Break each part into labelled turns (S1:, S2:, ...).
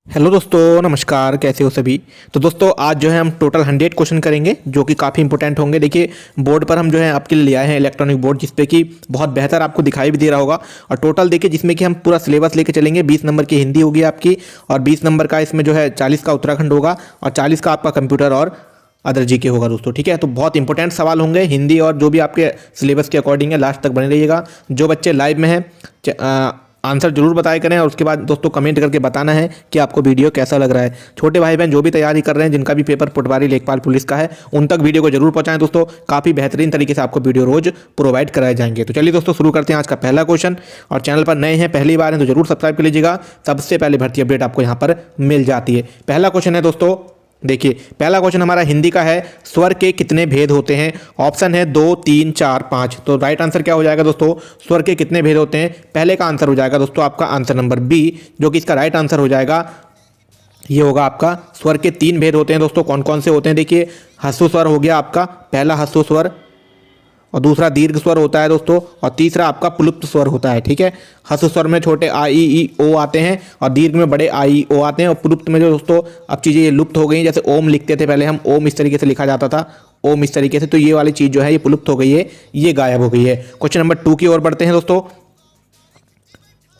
S1: Hello दोस्तों, नमस्कार। कैसे हो सभी। तो दोस्तों आज जो है हम टोटल 100 क्वेश्चन करेंगे जो कि काफ़ी इंपॉर्टेंट होंगे। देखिए बोर्ड पर हम जो है आपके लिए ले आए हैं इलेक्ट्रॉनिक बोर्ड, जिसपे कि बहुत बेहतर आपको दिखाई भी दे रहा होगा। और टोटल देखिए जिसमें कि हम पूरा सिलेबस लेके चलेंगे। 20 नंबर की हिंदी होगी आपकी, और 20 नंबर का इसमें जो है 40 का उत्तराखंड होगा, और 40 का आपका कंप्यूटर और अदर जी के होगा दोस्तों। ठीक है, तो बहुत इंपॉर्टेंट सवाल होंगे हिंदी, और जो भी आपके सिलेबस के अकॉर्डिंग है। लास्ट तक बने रहिएगा। जो बच्चे लाइव में हैं आंसर जरूर बताया करें, और उसके बाद दोस्तों कमेंट करके बताना है कि आपको वीडियो कैसा लग रहा है। छोटे भाई बहन जो भी तैयारी कर रहे हैं, जिनका भी पेपर पटवारी लेखपाल पुलिस का है, उन तक वीडियो को जरूर पहुंचाएं दोस्तों। काफ़ी बेहतरीन तरीके से आपको वीडियो रोज प्रोवाइड कराए जाएंगे। तो चलिए दोस्तों शुरू करते हैं आज का पहला क्वेश्चन। और चैनल पर नए हैं, पहली बार हैं, तो जरूर सब्सक्राइब कर लीजिएगा। सबसे पहले भर्ती अपडेट आपको यहाँ पर मिल जाती है। पहला क्वेश्चन है दोस्तों, देखिए पहला क्वेश्चन हमारा हिंदी का है। स्वर के कितने भेद होते हैं? ऑप्शन है 2, 3, 4, 5। तो राइट आंसर क्या हो जाएगा दोस्तों? स्वर के कितने भेद होते हैं, पहले का आंसर हो जाएगा दोस्तों आपका आंसर नंबर बी, जो कि इसका राइट आंसर हो जाएगा। ये होगा आपका स्वर के 3 भेद होते हैं दोस्तों। कौन कौन से होते हैं? देखिए ह्रस्व स्वर हो गया आपका, पहला ह्रस्व स्वर, और दूसरा दीर्घ स्वर होता है दोस्तों, और तीसरा आपका प्लुप्त स्वर होता है। ठीक है, ह्रस्व स्वर में छोटे आ ई ओ आते हैं, और दीर्घ में बड़े आ ई ओ आते हैं, और प्लुप्त में जो दोस्तों अब चीज़ें ये लुप्त हो गई हैं। जैसे ओम लिखते थे पहले हम, ओम इस तरीके से लिखा जाता था, ओम इस तरीके से, तो ये वाली चीज़ जो है ये प्लुप्त हो गई है, ये गायब हो गई है। क्वेश्चन नंबर 2 की ओर बढ़ते हैं दोस्तों।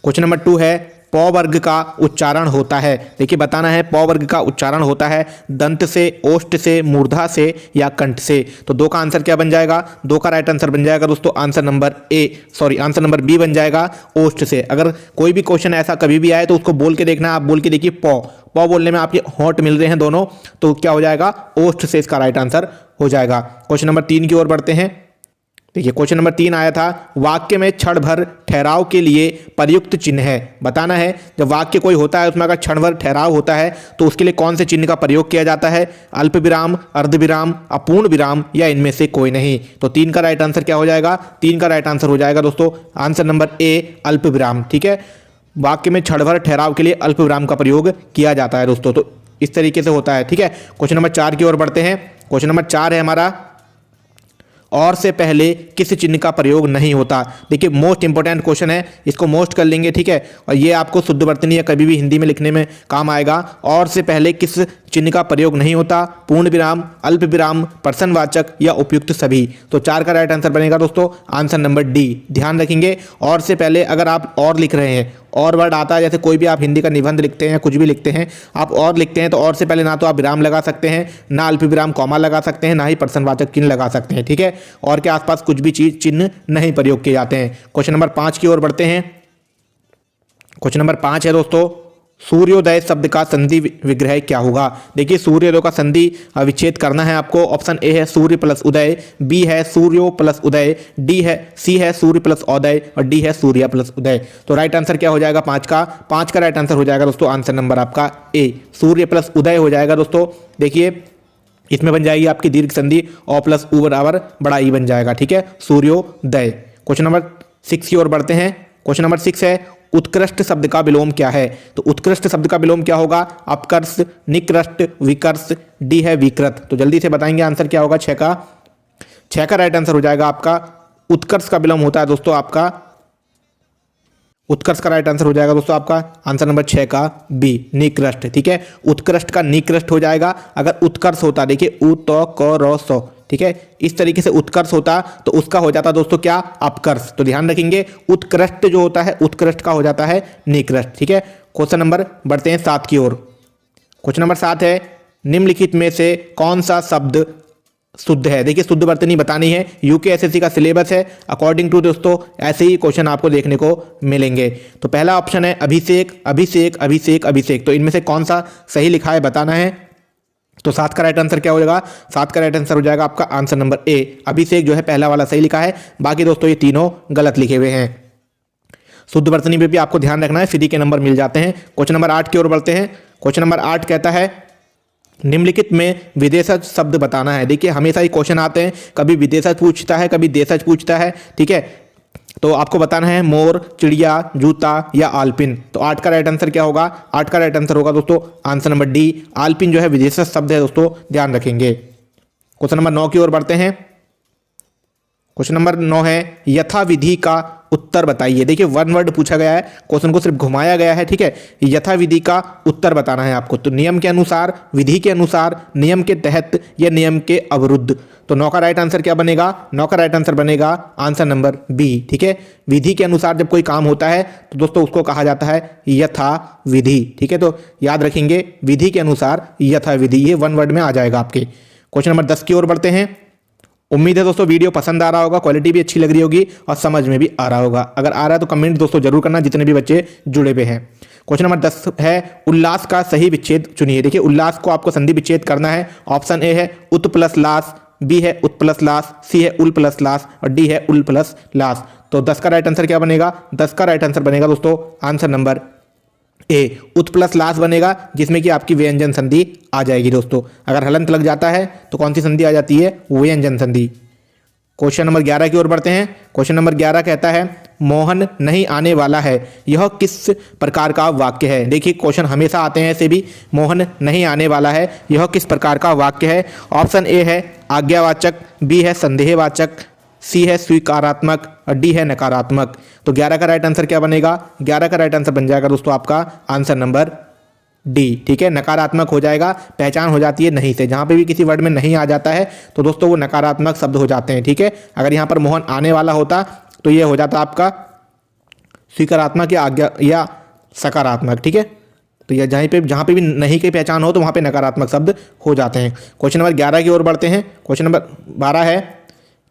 S1: क्वेश्चन नंबर 2 है प वर्ग का उच्चारण होता है। देखिए बताना है प वर्ग का उच्चारण होता है दंत से, ओष्ठ से, मूर्धा से या कंठ से। तो 2 का आंसर क्या बन जाएगा? 2 का राइट आंसर बन जाएगा दोस्तों आंसर नंबर बी बन जाएगा, ओष्ठ से। अगर कोई भी क्वेश्चन ऐसा कभी भी आए तो उसको बोल के देखना। आप बोल के देखिए प बोलने में आपके होंठ मिल रहे हैं दोनों, तो क्या हो जाएगा? ओष्ठ से इसका राइट आंसर हो जाएगा। क्वेश्चन नंबर 3 की ओर बढ़ते हैं। देखिए क्वेश्चन नंबर 3 आया था, वाक्य में क्षण भर ठहराव के लिए प्रयुक्त चिन्ह है। बताना है जब वाक्य कोई होता है उसमें अगर क्षण भर ठहराव होता है तो उसके लिए कौन से चिन्ह का प्रयोग किया जाता है? अल्प विराम, अर्ध विराम, अपूर्ण विराम, या इनमें से कोई नहीं। तो 3 का राइट आंसर क्या हो जाएगा? 3 का राइट आंसर हो जाएगा दोस्तों आंसर नंबर ए, अल्प विराम। ठीक है, वाक्य में क्षण भर ठहराव के लिए अल्प विराम का प्रयोग किया जाता है दोस्तों। तो इस तरीके से होता है। ठीक है, क्वेश्चन नंबर 4 की ओर बढ़ते हैं। क्वेश्चन नंबर 4 है हमारा, और से पहले किस चिन्ह का प्रयोग नहीं होता। देखिए मोस्ट इंपॉर्टेंट क्वेश्चन है, इसको मोस्ट कर लेंगे। ठीक है, और ये आपको शुद्ध वर्तनी या कभी भी हिंदी में लिखने में काम आएगा। और से पहले किस चिन्ह का प्रयोग नहीं होता? पूर्ण विराम, अल्प विराम, प्रश्नवाचक, या उपयुक्त सभी। तो 4 का राइट आंसर बनेगा दोस्तों आंसर नंबर डी। ध्यान रखेंगे, और से पहले अगर आप और लिख रहे हैं, और वर्ड आता है, जैसे कोई भी आप हिंदी का निबंध लिखते हैं या कुछ भी लिखते हैं, आप और लिखते हैं तो और से पहले ना तो आप विराम लगा सकते हैं, ना अल्प विराम कॉमा लगा सकते हैं, ना ही प्रश्नवाचक चिन्ह लगा सकते हैं। ठीक है, और के आसपास कुछ भी चीज चिन्ह नहीं प्रयोग किए जाते हैं। क्वेश्चन नंबर 5 की ओर बढ़ते हैं। क्वेश्चन नंबर 5 है दोस्तों, सूर्योदय शब्द का संधि विग्रह क्या होगा? देखिए सूर्योदय का संधि विच्छेद करना है आपको। ऑप्शन ए है सूर्य प्लस उदय, बी है सूर्यो प्लस उदय, सी है सूर्य प्लस उदय, और डी है सूर्य प्लस उदय। तो राइट आंसर क्या हो जाएगा 5 का राइट आंसर हो जाएगा दोस्तों आंसर नंबर आपका ए, सूर्य प्लस उदय हो जाएगा दोस्तों। देखिए इसमें बन जाएगी आपकी दीर्घ संधि, और प्लस उ बराबर बड़ा ई बन जाएगा। ठीक है, सूर्योदय। क्वेश्चन नंबर 6 की ओर बढ़ते हैं। क्वेश्चन नंबर 6 है, उत्कृष्ट शब्द का विलोम क्या है? तो उत्कृष्ट शब्द का विलोम क्या होगा? अपकर्ष, निकृष्ट, विकर्ष, डी है विकृत। तो जल्दी से बताएंगे आंसर क्या होगा 6 का राइट आंसर हो जाएगा आपका उत्कर्ष का विलोम होता है दोस्तों आपका, उत्कर्ष का राइट आंसर हो जाएगा दोस्तों आपका आंसर नंबर 6 का बी, निकृष्ट। ठीक है, उत्कृष्ट का निकृष्ट हो जाएगा। अगर उत्कर्ष होता, देखिए उ तो क र सो, ठीक है, इस तरीके से उत्कर्ष होता तो उसका हो जाता दोस्तों क्या? अपकर्ष। तो ध्यान रखेंगे उत्कृष्ट जो होता है उत्कृष्ट का हो जाता है निकृष्ट। ठीक है, क्वेश्चन नंबर बढ़ते हैं 7 की ओर। क्वेश्चन नंबर 7 है, निम्नलिखित में से कौन सा शब्द शुद्ध है? देखिए शुद्ध वर्तनी बतानी है, यूकेएसएससी का सिलेबस है। अकॉर्डिंग टू दोस्तों ऐसे ही क्वेश्चन आपको देखने को मिलेंगे। तो पहला ऑप्शन है अभिषेक, अभिषेक, अभिषेक, अभिषेक। तो इनमें से कौन सा सही लिखा है बताना है। तो 7 का राइट आंसर क्या हो जाएगा? 7 का राइट आंसर हो जाएगा आपका आंसर नंबर ए, अभिषेक जो है पहला वाला सही लिखा है, बाकी दोस्तों ये तीनों गलत लिखे हुए हैं। शुद्ध वर्तनी पे भी आपको ध्यान रखना है, फ्री के नंबर मिल जाते हैं। क्वेश्चन नंबर 8 की ओर बढ़ते हैं। क्वेश्चन नंबर 8 कहता है, निम्नलिखित में विदेशज शब्द बताना है। देखिए हमेशा ही क्वेश्चन आते हैं, कभी विदेशज पूछता है, कभी देशज पूछता है। ठीक है, तो आपको बताना है मोर, चिड़िया, जूता, या आलपिन। तो 8 का राइट आंसर क्या होगा? 8 का राइट आंसर होगा दोस्तों आंसर नंबर डी, आलपिन जो है विदेशज शब्द है दोस्तों, ध्यान रखेंगे। क्वेश्चन नंबर 9 की ओर बढ़ते हैं। क्वेश्चन नंबर 9 है, यथाविधि का उत्तर बताइए। देखिए वन वर्ड पूछा गया है, क्वेश्चन को सिर्फ घुमाया गया है, ठीक है। यथा विधि का उत्तर बताना है आपको। तो नियम के अनुसार, विधि के अनुसार, नियम के तहत या नियम के अवरुद्ध। तो 9 का राइट आंसर क्या बनेगा? 9 का राइट आंसर बनेगा आंसर नंबर बी, ठीक है। विधि के अनुसार जब कोई काम होता है तो दोस्तों उसको कहा जाता है यथा विधि, ठीक है। तो याद रखेंगे विधि के अनुसार यथा विधि, ये वन वर्ड में आ जाएगा आपके। क्वेश्चन नंबर 10 की ओर बढ़ते हैं। उम्मीद है दोस्तों वीडियो पसंद आ रहा होगा, क्वालिटी भी अच्छी लग रही होगी और समझ में भी आ रहा होगा। अगर आ रहा है तो कमेंट दोस्तों जरूर करना, जितने भी बच्चे जुड़े हुए हैं। क्वेश्चन नंबर 10 है उल्लास का सही विच्छेद चुनिए। देखिए उल्लास को आपको संधि विच्छेद करना है। ऑप्शन ए है उत प्लस लास, बी है उत प्लस लास, सी है उल प्लस लास और डी है उल प्लस लास। तो 10 का राइट आंसर क्या बनेगा? 10 का राइट आंसर बनेगा दोस्तों आंसर नंबर ए, उत प्लस लास बनेगा, जिसमें कि आपकी व्यंजन संधि आ जाएगी दोस्तों। अगर हलंत लग जाता है तो कौन सी संधि आ जाती है? व्यंजन संधि। क्वेश्चन नंबर 11 की ओर बढ़ते हैं। क्वेश्चन नंबर 11 कहता है मोहन नहीं आने वाला है, यह किस प्रकार का वाक्य है? देखिए क्वेश्चन हमेशा आते हैं ऐसे भी, मोहन नहीं आने वाला है, यह किस प्रकार का वाक्य है? ऑप्शन ए है आज्ञावाचक, बी है संदेहवाचक, सी है स्वीकारात्मक और डी है नकारात्मक। तो 11 का राइट आंसर क्या बनेगा? 11 का राइट आंसर बन जाएगा दोस्तों आपका आंसर नंबर डी, ठीक है। नकारात्मक हो जाएगा, पहचान हो जाती है नहीं से। जहाँ पे भी किसी वर्ड में नहीं आ जाता है तो दोस्तों वो नकारात्मक शब्द हो जाते हैं, ठीक है। अगर यहाँ पर मोहन आने वाला होता तो ये हो जाता आपका स्वीकारात्मक या आज्ञा या सकारात्मक, ठीक है। तो यह जहाँ पे भी नहीं की पहचान हो तो वहाँ पे नकारात्मक शब्द हो जाते हैं। क्वेश्चन नंबर 11 की ओर बढ़ते हैं। क्वेश्चन नंबर 12 है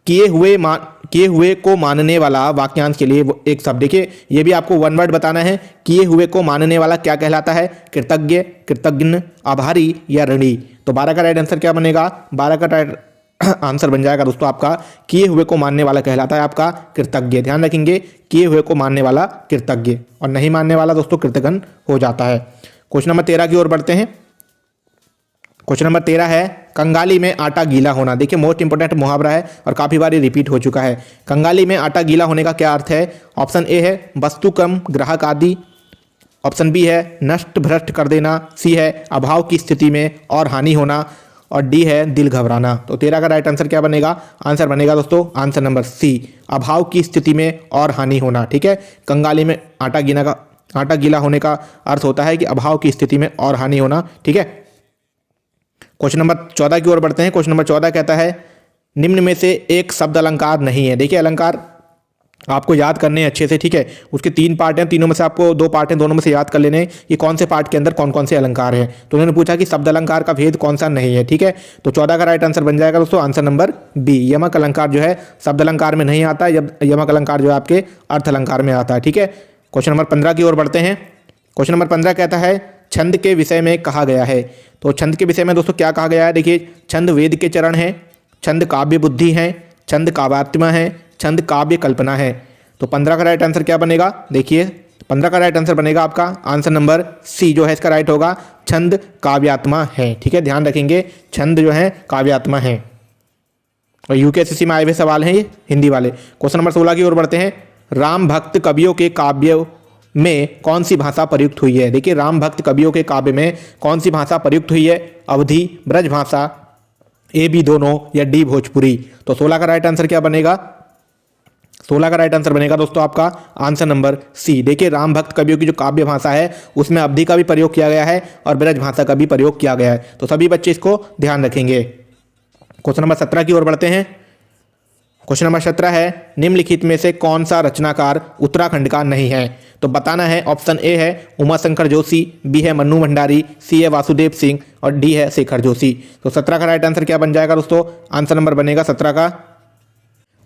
S1: किए हुए को मानने वाला वाक्यांश के लिए एक शब्द। देखिए ये भी आपको वन वर्ड बताना है। किए हुए को मानने वाला क्या कहलाता है? कृतज्ञ, कृतज्ञ, आभारी या ऋणी। तो 12 का राइट आंसर क्या बनेगा? 12 का राइट आंसर बन जाएगा दोस्तों आपका किए हुए को मानने वाला कहलाता है आपका कृतज्ञ। ध्यान रखेंगे किए हुए को मानने वाला कृतज्ञ और नहीं मानने वाला दोस्तों कृतघ्न हो जाता है। क्वेश्चन नंबर 13 की ओर बढ़ते हैं। क्वेश्चन नंबर 13 है कंगाली में आटा गीला होना। देखिए मोस्ट इंपोर्टेंट मुहावरा है और काफी बार रिपीट हो चुका है। कंगाली में आटा गीला होने का क्या अर्थ है? ऑप्शन ए है वस्तु कम, ग्राहक आदि, ऑप्शन बी है नष्ट भ्रष्ट कर देना, सी है अभाव की स्थिति में और हानि होना और डी है दिल घबराना। तो 13 का राइट आंसर क्या बनेगा? आंसर बनेगा दोस्तों आंसर नंबर सी, अभाव की स्थिति में और हानि होना, ठीक है। कंगाली में आटा गीला होने का अर्थ होता है कि अभाव की स्थिति में और हानि होना, ठीक है। क्वेश्चन नंबर 14 की ओर बढ़ते हैं। क्वेश्चन नंबर 14 कहता है निम्न में से एक शब्द अलंकार नहीं है। देखिए अलंकार आपको याद करने हैं अच्छे से, ठीक है। उसके 3 पार्ट हैं, तीनों में से आपको 2 पार्ट हैं, दोनों में से याद कर लेने हैं कि कौन से पार्ट के अंदर कौन कौन से अलंकार हैं। तो उन्होंने पूछा कि शब्द अलंकार का भेद कौन सा नहीं है, ठीक है। तो 14 का राइट आंसर बन जाएगा दोस्तों आंसर नंबर बी, यमक अलंकार जो है शब्द अलंकार में नहीं आता, यमक अलंकार जो है आपके अर्थ अलंकार में आता है, ठीक है। क्वेश्चन नंबर 15 की ओर बढ़ते हैं। क्वेश्चन नंबर 15 कहता है छंद के विषय में कहा गया है। तो छंद के विषय में दोस्तों क्या कहा गया है? देखिए छंद वेद के चरण है, छंद काव्य बुद्धि है, छंद काव्यात्मा है, छंद काव्य कल्पना है। तो 15 का राइट आंसर क्या बनेगा? देखिए 15 का राइट आंसर बनेगा आपका आंसर नंबर सी जो है इसका राइट होगा, छंद काव्यात्मा है, ठीक है। ध्यान रखेंगे छंद जो है काव्यात्मा है और यूकेएसएससी में आए हुए सवाल हैं ये हिंदी वाले। क्वेश्चन नंबर 16 की ओर बढ़ते हैं। राम भक्त कवियों के काव्य में कौन सी भाषा प्रयुक्त हुई है? देखिए राम भक्त कवियों के काव्य में कौन सी भाषा प्रयुक्त हुई है? अवधी, ब्रज भाषा, ए बी दोनों या डी भोजपुरी। तो 16 का राइट आंसर क्या बनेगा? 16 का राइट आंसर बनेगा दोस्तों आपका आंसर नंबर सी। देखिए राम भक्त कवियों की जो काव्य भाषा है उसमें अवधी का भी प्रयोग किया गया है और ब्रज भाषा का भी प्रयोग किया गया है। तो सभी बच्चे इसको ध्यान रखेंगे। क्वेश्चन नंबर 17 की ओर बढ़ते हैं। क्वेश्चन नंबर 17 है निम्नलिखित में से कौन सा रचनाकार उत्तराखंड का नहीं है? तो बताना है। ऑप्शन ए है उमाशंकर जोशी, बी है मन्नू भंडारी, सी है वासुदेव सिंह और डी है शेखर जोशी। तो 17 का राइट आंसर क्या बन जाएगा दोस्तों? आंसर नंबर बनेगा 17 का।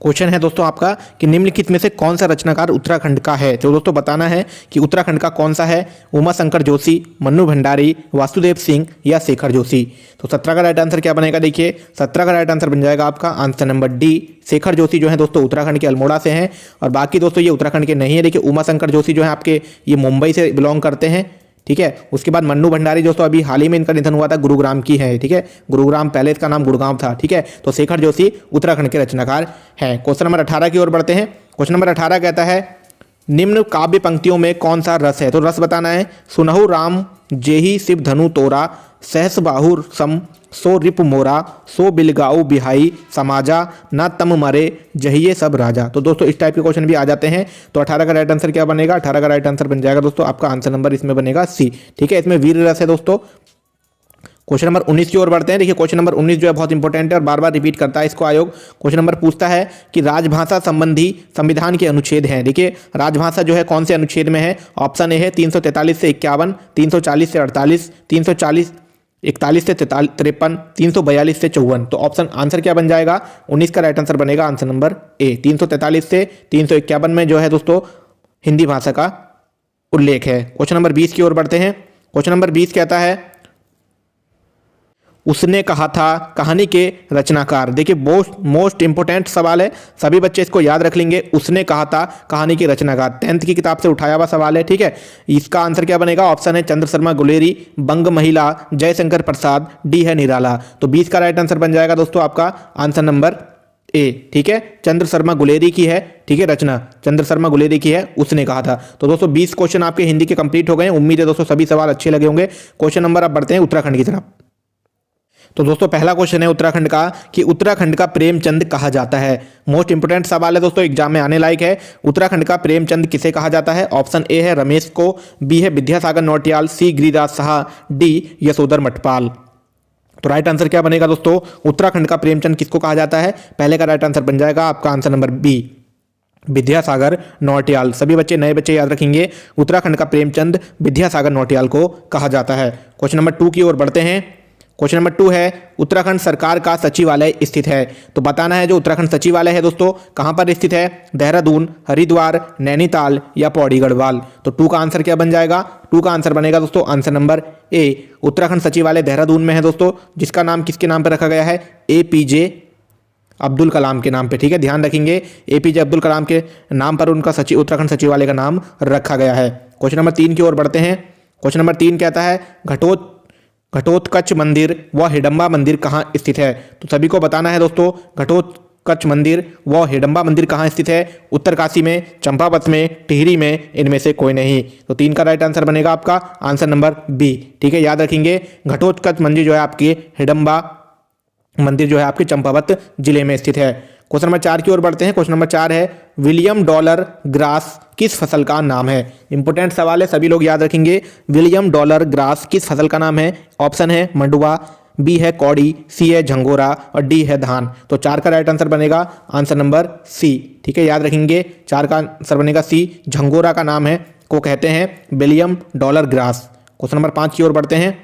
S1: क्वेश्चन है दोस्तों आपका कि निम्नलिखित में से कौन सा रचनाकार उत्तराखंड का है? तो दोस्तों बताना है कि उत्तराखंड का कौन सा है, उमाशंकर जोशी, मन्नू भंडारी, वासुदेव सिंह या शेखर जोशी। तो 17 का राइट आंसर क्या बनेगा? देखिए 17 का राइट आंसर बन जाएगा आपका answer number D, Shekhar Joshi जो है दोस्तों उत्तराखंड के अल्मोड़ा से हैं और बाकी दोस्तों ये उत्तराखंड के नहीं है। देखिए उमाशंकर जोशी जो है आपके ये मुंबई से बिलोंग करते हैं, ठीक है। उसके बाद मन्नू भंडारी दोस्तों अभी हाल ही में इनका निधन हुआ था, गुरुग्राम की है, ठीक है। गुरुग्राम पहले इसका नाम गुड़गांव था, ठीक है। तो शेखर जोशी उत्तराखंड के रचनाकार हैं। क्वेश्चन नंबर 18 की ओर बढ़ते हैं। क्वेश्चन नंबर 18 कहता है निम्न काव्य पंक्तियों में कौन सा रस है? तो रस बताना है। सुनहु राम जेहि शिव धनु तोरा, सहस बाहुर सम सो रिप मोरा, सो बिलगाऊ बिहाई समाजा, न तम मरे जहिए सब राजा। तो दोस्तों इस टाइप के क्वेश्चन भी आ जाते हैं। तो 18 का राइट आंसर क्या बनेगा? 18 का राइट आंसर बन जाएगा दोस्तों आपका आंसर नंबर इसमें बनेगा सी। ठीक है, इसमें वीर रस है दोस्तों। क्वेश्चन नंबर 19 की ओर बढ़ते हैं। देखिए क्वेश्चन नंबर 19 जो है बहुत इंपॉर्टेंट है और बार बार रिपीट करता है इसको आयोग। क्वेश्चन नंबर पूछता है कि राजभाषा संबंधी संविधान के अनुच्छेद हैं। देखिए राजभाषा जो है कौन से अनुच्छेद में है? ऑप्शन ए है 343 से 51, 340 से 48, 341 से 53, 342 से 54। तो ऑप्शन आंसर क्या बन जाएगा? 19 का राइट आंसर बनेगा आंसर नंबर ए। 343 से 351 में जो है दोस्तों हिंदी भाषा का उल्लेख है। क्वेश्चन नंबर 20 की ओर बढ़ते हैं। क्वेश्चन नंबर 20 कहता है उसने कहा था कहानी के रचनाकार। देखिए मोस्ट इंपोर्टेंट सवाल है, सभी बच्चे इसको याद रख लेंगे। उसने कहा था कहानी के रचनाकार 10th की किताब से उठाया हुआ सवाल है। ठीक है, इसका आंसर क्या बनेगा? ऑप्शन है चंद्र शर्मा गुलेरी, बंग महिला, जयशंकर प्रसाद, डी है निराला। तो 20 का राइट आंसर बन जाएगा दोस्तों आपका आंसर नंबर ए। ठीक है, चंद्र शर्मा गुलेरी की है। ठीक है, रचना चंद्र शर्मा गुलेरी की है, उसने कहा था। तो दोस्तों 20 क्वेश्चन आपके हिंदी के कंप्लीट हो गए। उम्मीद है दोस्तों सभी सवाल अच्छे लगे होंगे। क्वेश्चन नंबर अब बढ़ते हैं उत्तराखंड की तरफ। तो दोस्तों पहला क्वेश्चन है उत्तराखंड का कि उत्तराखंड का प्रेमचंद कहा जाता है। मोस्ट इंपोर्टेंट सवाल है दोस्तों, एग्जाम में आने लायक है। उत्तराखंड का प्रेमचंद किसे कहा जाता है? ऑप्शन ए है रमेश को, बी है विद्यासागर नौटियाल, सी गिरिराज शाह, डी यशोधर मठपाल। तो राइट आंसर क्या बनेगा दोस्तों? उत्तराखंड का प्रेमचंद किसको कहा जाता है? पहले का राइट आंसर बन जाएगा आपका answer number B, Vidyasagar Nautiyal. सभी बच्चे नए बच्चे याद रखेंगे, उत्तराखंड का प्रेमचंद विद्यासागर नौटियाल को कहा जाता है। क्वेश्चन नंबर 2 की ओर बढ़ते हैं। क्वेश्चन नंबर 2 है उत्तराखंड सरकार का सचिवालय स्थित है। तो बताना है जो उत्तराखंड सचिवालय है दोस्तों कहां पर स्थित है? देहरादून, हरिद्वार, नैनीताल या पौड़ी गढ़वाल। तो 2 का आंसर क्या बन जाएगा? 2 का आंसर बनेगा दोस्तों आंसर नंबर ए। उत्तराखंड सचिवालय देहरादून में है दोस्तों, जिसका नाम किसके नाम पर रखा गया है? APJ अब्दुल कलाम के नाम पे। ठीक है, ध्यान रखेंगे APJ अब्दुल कलाम के नाम पर उनका उत्तराखंड सचिवालय का नाम रखा गया है। क्वेश्चन नंबर 3 की ओर बढ़ते हैं। क्वेश्चन नंबर 3 कहता है घटोत्कच मंदिर व हिडम्बा मंदिर कहाँ स्थित है? तो सभी को बताना है दोस्तों घटोत्कच मंदिर व हिडम्बा मंदिर कहाँ स्थित है? उत्तरकाशी में, चंपावत में, टिहरी में, इनमें से कोई नहीं। तो 3 का राइट आंसर बनेगा आपका आंसर नंबर बी। ठीक है, याद रखेंगे घटोत्कच मंदिर जो है आपकी हिडम्बा मंदिर जो है आपके चंपावत जिले में स्थित है। क्वेश्चन नंबर 4 की ओर बढ़ते हैं। क्वेश्चन नंबर 4 है विलियम डॉलर ग्रास किस फसल का नाम है? इंपोर्टेंट सवाल है, सभी लोग याद रखेंगे। विलियम डॉलर ग्रास किस फसल का नाम है? ऑप्शन है मंडुवा, बी है कौड़ी, सी है झंगोरा और डी है धान। तो 4 का राइट आंसर बनेगा आंसर नंबर सी। ठीक है, याद रखेंगे 4 का आंसर बनेगा सी। झंगोरा का नाम है को कहते हैं William dollar grass. Question number 5 की ओर बढ़ते हैं।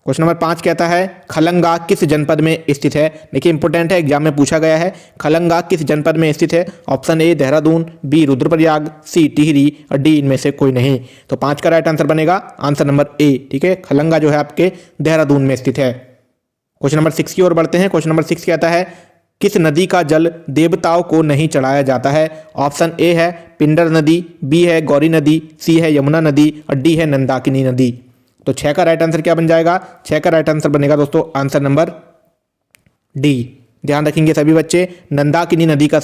S1: क्वेश्चन नंबर 5 कहता है खलंगा किस जनपद में स्थित है? देखिए इंपोर्टेंट है, एग्जाम में पूछा गया है। खलंगा किस जनपद में स्थित है? Option A Dehradun, B Rudraprayag, C Tehri और डी इनमें से कोई नहीं। तो 5 का राइट आंसर बनेगा आंसर नंबर ए। ठीक है, खलंगा जो है आपके देहरादून में स्थित है। क्वेश्चन नंबर 6 की ओर बढ़ते हैं। क्वेश्चन नंबर 6 कहता है किस नदी का जल देवताओं को नहीं चढ़ाया जाता है? ऑप्शन ए है पिंडर नदी, बी है गौरी नदी, सी है यमुना नदी और डी है नंदाकिनी नदी। तो 6 का राइट आंसर क्या बन जाएगा? 6 का राइट आंसर बनेगा दोस्तों आंसर नंबर डी। ध्यान रखेंगे सभी बच्चे, नंदाकिनी नदी का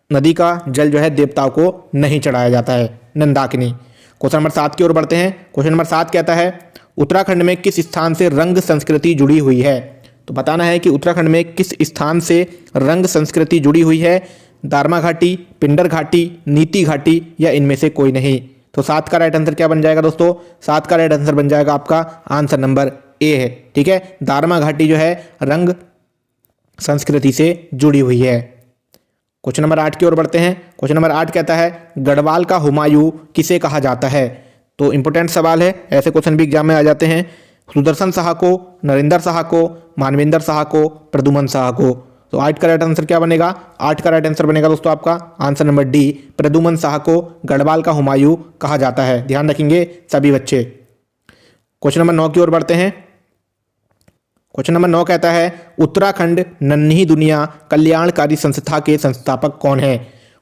S1: नदी का जल जो है देवताओं को नहीं चढ़ाया जाता है, नंदाकिनी। क्वेश्चन नंबर 7 की ओर बढ़ते हैं। क्वेश्चन नंबर 7 कहता है उत्तराखंड में किस स्थान से रंग संस्कृति जुड़ी हुई है? तो बताना है कि उत्तराखंड में किस स्थान से रंग संस्कृति जुड़ी हुई है? दारमा घाटी, पिंडर घाटी, नीति घाटी या इनमें से कोई नहीं। तो 7 का राइट आंसर क्या बन जाएगा दोस्तों? 7 का राइट आंसर बन जाएगा आपका आंसर नंबर ए है। ठीक है, दारमा घाटी जो है रंग संस्कृति से जुड़ी हुई है। क्वेश्चन नंबर 8 की ओर बढ़ते हैं। क्वेश्चन नंबर 8 कहता है गढ़वाल का हुमायूं किसे कहा जाता है? तो इंपोर्टेंट सवाल है, ऐसे क्वेश्चन भी एग्जाम में आ जाते हैं। सुदर्शन शाह को, नरेंद्र शाह को, मानवेंद्र शाह को, प्रद्युमन शाह को। तो 8 का राइट आंसर क्या बनेगा? 8 का राइट आंसर बनेगा दोस्तों आपका answer number D, Pradyuman Shah को गढ़वाल का हुमायूं कहा जाता है। ध्यान रखेंगे सभी बच्चे। क्वेश्चन नंबर 9 की ओर बढ़ते हैं। क्वेश्चन नंबर 9 कहता है उत्तराखंड नन्ही दुनिया कल्याणकारी संस्था के संस्थापक कौन है?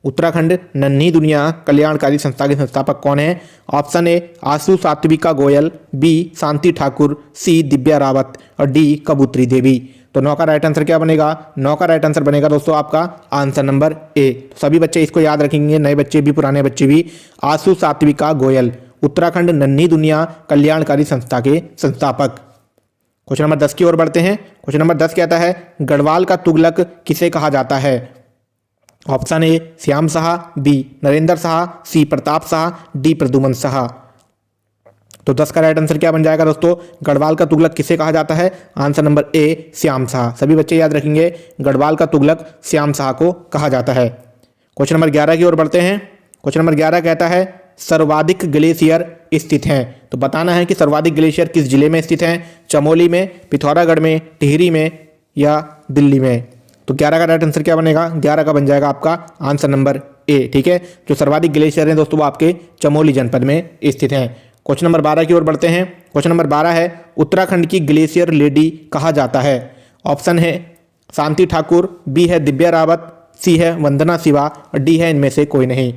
S1: उत्तराखंड नन्ही दुनिया कल्याणकारी संस्था के संस्थापक कौन है? Option A Ashu Satvika Goyal, B Shanti Thakur, C Divya Rawat और डी कबूतरी देवी। तो 9 का राइट आंसर क्या बनेगा? 9 का राइट आंसर बनेगा दोस्तों आपका आंसर नंबर ए। सभी बच्चे इसको याद रखेंगे, नए बच्चे भी पुराने बच्चे भी। आशु सात्विका गोयल, उत्तराखंड नन्ही दुनिया कल्याणकारी संस्था के संस्थापक। क्वेश्चन नंबर 10 की ओर बढ़ते हैं। क्वेश्चन नंबर 10 कहता है गढ़वाल का तुगलक किसे कहा जाता है? Option A Shyam Shah, B Narendra Shah, C Pratap Shah, D Pradyuman Shah. तो 10 का राइट आंसर क्या बन जाएगा दोस्तों? गढ़वाल का तुगलक किसे कहा जाता है? आंसर नंबर ए श्याम शाह। सभी बच्चे याद रखेंगे, गढ़वाल का तुगलक श्याम शाह को कहा जाता है। क्वेश्चन नंबर 11 की ओर बढ़ते हैं। क्वेश्चन नंबर 11 कहता है सर्वाधिक ग्लेशियर स्थित हैं। तो बताना है कि सर्वाधिक ग्लेशियर किस जिले में स्थित हैं? चमोली में, पिथौरागढ़ में, टिहरी में या दिल्ली में। तो 11 का राइट आंसर क्या बनेगा? 11 का बन जाएगा आपका आंसर नंबर ए। ठीक है, जो सर्वाधिक ग्लेशियर हैं दोस्तों वो आपके चमोली जनपद में स्थित हैं। क्वेश्चन नंबर 12 की ओर बढ़ते हैं। क्वेश्चन नंबर 12 है उत्तराखंड की ग्लेशियर लेडी कहा जाता है। ऑप्शन है शांति ठाकुर, बी है दिव्या रावत, सी है वंदना शिवा और डी है इनमें से कोई नहीं।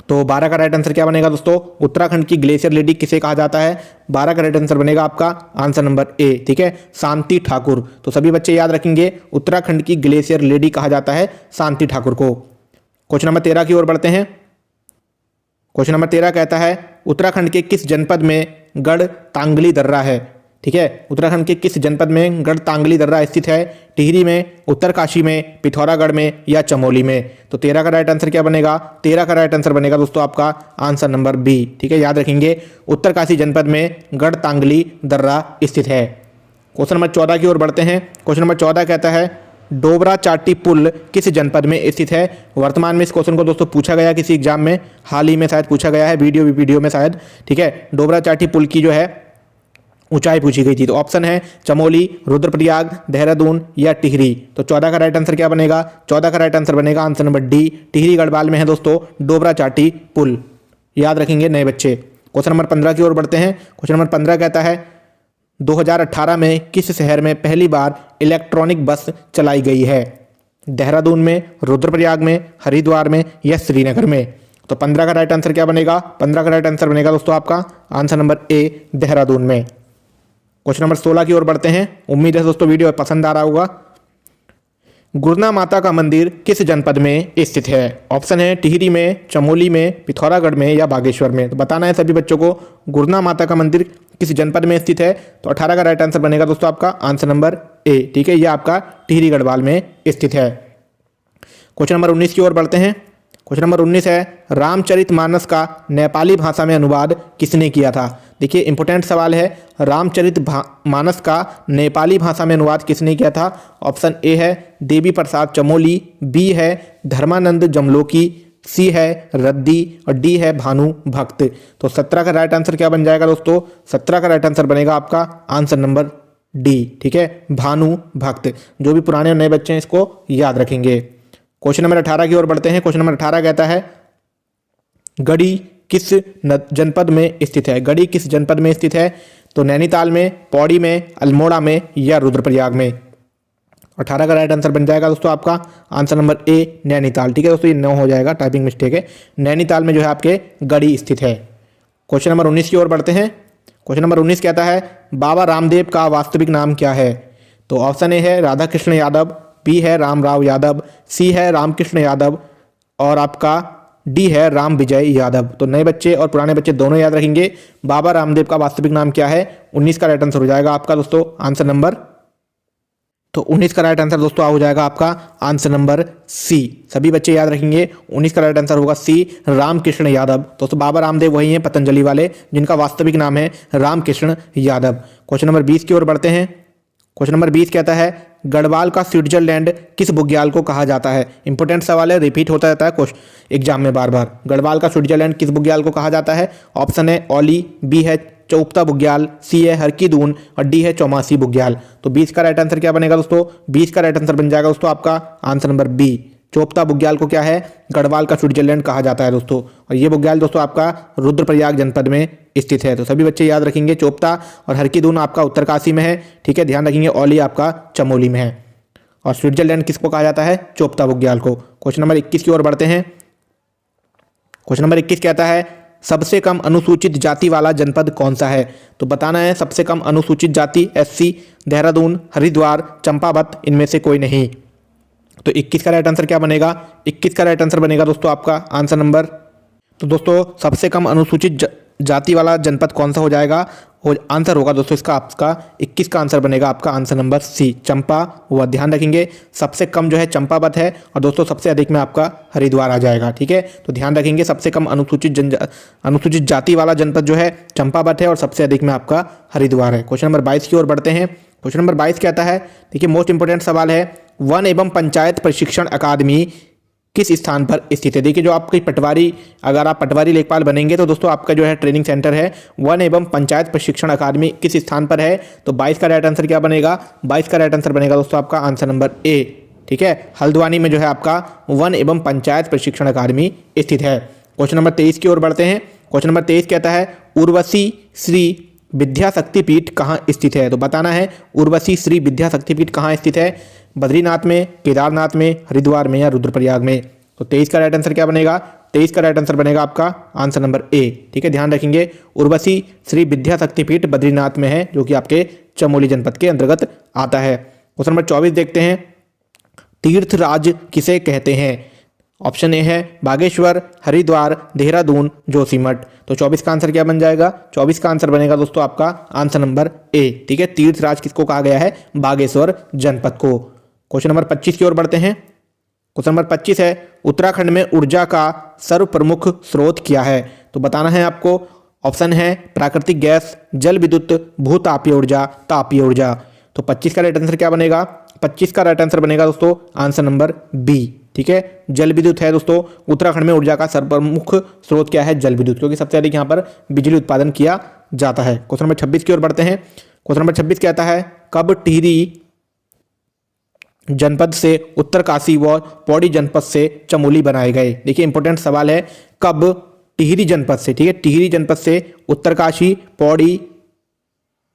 S1: तो 12 का राइट आंसर क्या बनेगा दोस्तों? उत्तराखंड की ग्लेशियर लेडी किसे कहा जाता है? 12 का राइट आंसर बनेगा आपका आंसर नंबर ए। ठीक है, शांति ठाकुर। तो सभी बच्चे याद रखेंगे, उत्तराखंड की ग्लेशियर लेडी कहा जाता है शांति ठाकुर को। क्वेश्चन नंबर 13 की ओर बढ़ते हैं। क्वेश्चन नंबर 13 कहता है उत्तराखंड के किस जनपद में गढ़ तांगली दर्रा है? ठीक है, उत्तराखंड के किस जनपद में गढ़ तांगली दर्रा स्थित है? टिहरी में, उत्तरकाशी में, पिथौरागढ़ में या चमोली में। तो 13 का राइट आंसर क्या बनेगा? 13 का राइट आंसर बनेगा दोस्तों आपका आंसर नंबर बी। ठीक है, याद रखेंगे, उत्तरकाशी जनपद में गढ़ तांगली दर्रा स्थित है। क्वेश्चन नंबर 14 की ओर बढ़ते हैं। क्वेश्चन नंबर 14 कहता है डोबरा चाटी पुल किस जनपद में स्थित है? वर्तमान में इस क्वेश्चन को दोस्तों पूछा गया किसी एग्जाम में, हाल ही में शायद पूछा गया है, वीडियो में शायद। ठीक है, डोबरा चाटी पुल की जो है ऊंचाई पूछी गई थी। तो ऑप्शन है चमोली, रुद्रप्रयाग, देहरादून या टिहरी। तो 14 का राइट आंसर क्या बनेगा? 14 का राइट आंसर बनेगा answer number D. Tehri Garhwal में है दोस्तों डोबरा चाटी पुल, याद रखेंगे नए बच्चे। क्वेश्चन नंबर 15 की ओर बढ़ते हैं। क्वेश्चन नंबर 15 कहता है 2018 में किस शहर में पहली बार इलेक्ट्रॉनिक बस चलाई गई है? देहरादून में, रुद्रप्रयाग में, हरिद्वार में या श्रीनगर में। तो 15 का राइट आंसर क्या बनेगा? 15 का राइट आंसर बनेगा दोस्तों आपका आंसर नंबर ए देहरादून में। क्वेश्चन नंबर 16 की ओर बढ़ते हैं। उम्मीद है दोस्तों वीडियो पसंद आ रहा होगा। गुरना माता का मंदिर किस जनपद में स्थित है? ऑप्शन है टिहरी में, चमोली में, पिथौरागढ़ में या बागेश्वर में। तो बताना है सभी बच्चों को गुरना माता का मंदिर किस जनपद में स्थित है। तो 18 का राइट आंसर बनेगा दोस्तों आपका आंसर नंबर ए। ठीक है, यह आपका टिहरी गढ़वाल में स्थित है। क्वेश्चन नंबर 19 की ओर बढ़ते हैं। क्वेश्चन नंबर 19 है रामचरितमानस का नेपाली भाषा में अनुवाद किसने किया था? देखिए इंपॉर्टेंट सवाल है, रामचरितमानस का नेपाली भाषा में अनुवाद किसने किया था? ऑप्शन ए है देवी प्रसाद चमोली, बी है धर्मानंद जमलोकी, सी है रद्दी और डी है भानु भक्त। तो 17 का राइट आंसर क्या बन जाएगा दोस्तों? 17 का राइट आंसर बनेगा आपका आंसर नंबर डी। ठीक है, भानु भक्त। जो भी पुराने और नए बच्चे हैं इसको याद रखेंगे। क्वेश्चन नंबर 18 की ओर बढ़ते हैं। क्वेश्चन नंबर 18 कहता है गढ़ी किस जनपद में स्थित है? गढ़ी किस जनपद में स्थित है? तो नैनीताल में, पौड़ी में, अल्मोड़ा में या रुद्रप्रयाग में। 18 का राइट आंसर बन जाएगा दोस्तों आपका आंसर नंबर ए नैनीताल। ठीक है दोस्तों, ये 9 हो जाएगा, टाइपिंग मिस्टेक है। नैनीताल में जो है आपके गढ़ी स्थित है। क्वेश्चन नंबर 19 की ओर बढ़ते हैं। क्वेश्चन नंबर 19 कहता है बाबा रामदेव का वास्तविक नाम क्या है? तो ऑप्शन ए है राधा कृष्ण यादव, बी है रामराव यादव, सी है रामकृष्ण यादव और आपका डी है राम विजय यादव। तो नए बच्चे और पुराने बच्चे दोनों याद रखेंगे बाबा रामदेव का वास्तविक नाम क्या है। 19 का राइट आंसर हो जाएगा आपका दोस्तों आंसर नंबर, तो 19 का राइट आंसर दोस्तों हो जाएगा आपका आंसर नंबर सी। सभी बच्चे याद रखेंगे 19 का राइट आंसर होगा सी रामकृष्ण यादव। दोस्तों बाबा रामदेव वही हैं पतंजलि वाले जिनका वास्तविक नाम है रामकृष्ण यादव। क्वेश्चन नंबर 20 की ओर बढ़ते हैं। क्वेश्चन नंबर 20 कहता है गढ़वाल का स्विट्जरलैंड किस बुग्याल को कहा जाता है? इंपॉर्टेंट सवाल है, रिपीट होता रहता है क्वेश्चन एग्जाम में बार बार। गढ़वाल का स्विट्जरलैंड किस बुग्याल को कहा जाता है? ऑप्शन है ओली, बी है चौपता बुग्याल, सी है हरकीदून और डी है चौमासी बुग्याल। तो 20 का राइट आंसर क्या बनेगा दोस्तों? 20 का राइट आंसर बन जाएगा दोस्तों आपका आंसर नंबर बी। चौपता बुग्याल को क्या है? गढ़वाल का स्विट्जरलैंड कहा जाता है दोस्तों। और ये बुग्याल दोस्तों आपका रुद्रप्रयाग जनपद में स्थित है। तो सभी बच्चे याद रखेंगे चौपता और हरकीदून आपका उत्तरकाशी में है। ठीक है, ध्यान रखेंगे ओली आपका चमोली में है। और स्विट्जरलैंड किसको कहा जाता है? चौपता बुग्याल को। क्वेश्चन नंबर 21 की ओर बढ़ते हैं। क्वेश्चन नंबर 21 कहता है सबसे कम अनुसूचित जाति वाला जनपद कौन सा है? तो बताना है सबसे कम अनुसूचित जाति एससी, देहरादून, हरिद्वार, चंपावत, इनमें से कोई नहीं। तो 21 का राइट आंसर क्या बनेगा? 21 का राइट आंसर बनेगा दोस्तों आपका आंसर नंबर। तो दोस्तों सबसे कम अनुसूचित जाति वाला जनपद कौन सा हो जाएगा? आंसर होगा दोस्तों इसका आपका 21 का आंसर बनेगा आपका आंसर नंबर सी, चंपा। वो ध्यान रखेंगे सबसे कम जो है चंपावत है और दोस्तों सबसे अधिक में आपका हरिद्वार आ जाएगा। ठीक है, तो ध्यान रखेंगे सबसे कम अनुसूचित जाति वाला जनपद जो है चंपावत है और सबसे अधिक में आपका हरिद्वार है। क्वेश्चन नंबर 22 की ओर बढ़ते हैं। क्वेश्चन नंबर 22 कहता है, देखिए मोस्ट इंपोर्टेंट सवाल है, वन एवं पंचायत प्रशिक्षण अकादमी किस स्थान पर स्थित है? देखिए जो आपकी पटवारी, अगर आप पटवारी लेखपाल बनेंगे तो दोस्तों आपका जो है ट्रेनिंग सेंटर है वन एवं पंचायत प्रशिक्षण अकादमी किस स्थान पर है? तो 22 का राइट आंसर क्या बनेगा? 22 का राइट आंसर बनेगा दोस्तों आपका आंसर नंबर ए। ठीक है, हल्द्वानी में जो है आपका वन एवं पंचायत प्रशिक्षण अकादमी स्थित है। क्वेश्चन नंबर 23 की ओर बढ़ते हैं। क्वेश्चन नंबर 23 कहता है, उर्वशी श्री विद्या शक्तिपीठ कहाँ स्थित है? तो बताना है उर्वशी श्री विद्या शक्तिपीठ कहाँ स्थित है? बद्रीनाथ में, केदारनाथ में, हरिद्वार में या रुद्रप्रयाग में? तो 23 का राइट आंसर क्या बनेगा? 23 का राइट आंसर बनेगा आपका आंसर नंबर ए। ठीक है, ध्यान रखेंगे उर्वशी श्री विद्या शक्तिपीठ बद्रीनाथ में है, जो कि आपके चमोली जनपद के अंतर्गत आता है। क्वेश्चन नंबर 24 देखते हैं, तीर्थराज किसे कहते हैं? ऑप्शन ए है बागेश्वर, हरिद्वार, देहरादून, जोशीमठ। तो 24 का आंसर क्या बन जाएगा? 24 का आंसर बनेगा दोस्तों आपका आंसर नंबर ए। ठीक है, तीर्थराज किसको कहा गया है? बागेश्वर जनपद को। क्वेश्चन नंबर 25 की ओर बढ़ते हैं। क्वेश्चन नंबर 25 है, उत्तराखंड में ऊर्जा का सर्व प्रमुख स्रोत क्या है? तो बताना है आपको। ऑप्शन है प्राकृतिक गैस, जल विद्युत, भूतापीय ऊर्जा, तापीय ऊर्जा। तो 25 का राइट आंसर क्या बनेगा? 25 का राइट आंसर बनेगा दोस्तों आंसर नंबर बी। ठीक है, जल विद्युत है दोस्तों। उत्तराखंड में ऊर्जा का सर्वप्रमुख स्रोत क्या है? जल विद्युत, क्योंकि सबसे अधिक यहाँ पर बिजली उत्पादन किया जाता है। क्वेश्चन नंबर 26 की ओर बढ़ते हैं। क्वेश्चन नंबर 26 कहता है, कब टिहरी जनपद से उत्तरकाशी व पौड़ी जनपद से चमोली बनाए गए? देखिए इंपॉर्टेंट सवाल है, कब टिहरी जनपद से, ठीक है, टिहरी जनपद से उत्तरकाशी, पौड़ी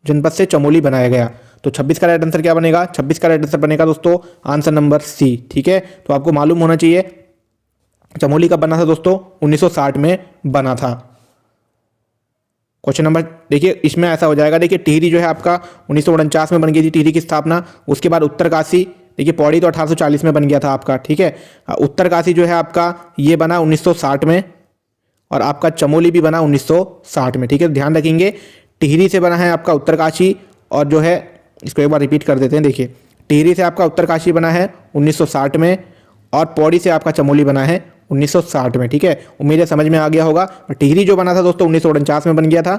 S1: जनपद से चमोली बनाया गया? तो 26 का राइट आंसर क्या बनेगा? 26 का राइट आंसर बनेगा दोस्तों आंसर नंबर सी। ठीक है, तो आपको मालूम होना चाहिए चमोली कब बना था दोस्तों? 1960 में बना था। क्वेश्चन नंबर देखिए इसमें ऐसा हो जाएगा, देखिए टिहरी जो है आपका 1949 में बन गई थी टिहरी की स्थापना। उसके बाद उत्तरकाशी, देखिए पौड़ी तो 1840 में बन गया था आपका। ठीक है, उत्तरकाशी जो है आपका ये बना 1960 में और आपका चमोली भी बना 1960 में। ठीक है, ध्यान रखेंगे टिहरी से बना है आपका उत्तरकाशी और जो है इसको एक बार रिपीट कर देते हैं। देखिए टिहरी से आपका उत्तरकाशी बना है 1960 में और पौड़ी से आपका चमोली बना है 1960 में। ठीक है, उम्मीद है समझ में आ गया होगा। टिहरी जो बना था दोस्तों 1949 में बन गया था।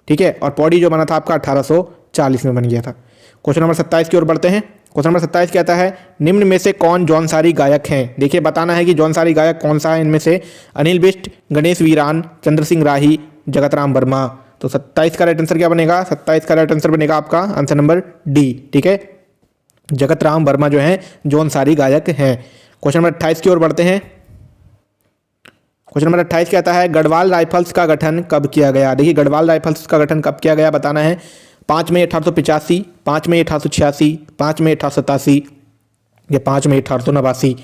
S1: ठीक है, और पौड़ी जो बना था आपका 1840 में बन गया था। क्वेश्चन नंबर 27 की ओर बढ़ते हैं। क्वेश्चन नंबर 27 कहता है, निम्न में से कौन जौनसारी गायक हैं? देखिए बताना है कि जौनसारी गायक कौन सा है इनमें से? अनिल बिष्ट, गणेश वीरान, चंद्र सिंह राही, जगतराम वर्मा। तो 27 का राइट आंसर क्या बनेगा? 27 का राइट आंसर बनेगा आपका आंसर नंबर डी। ठीक है, जगतराम वर्मा जो है जौनसारी गायक हैं। क्वेश्चन नंबर 28 की ओर बढ़ते हैं। क्वेश्चन नंबर 28 कहता है, गढ़वाल राइफल्स का गठन कब किया गया? देखिए गढ़वाल राइफल्स का गठन कब किया गया बताना है। 5 मई 1885, 5 मई 1886, 5 मई 1887 या 5 मई 1889।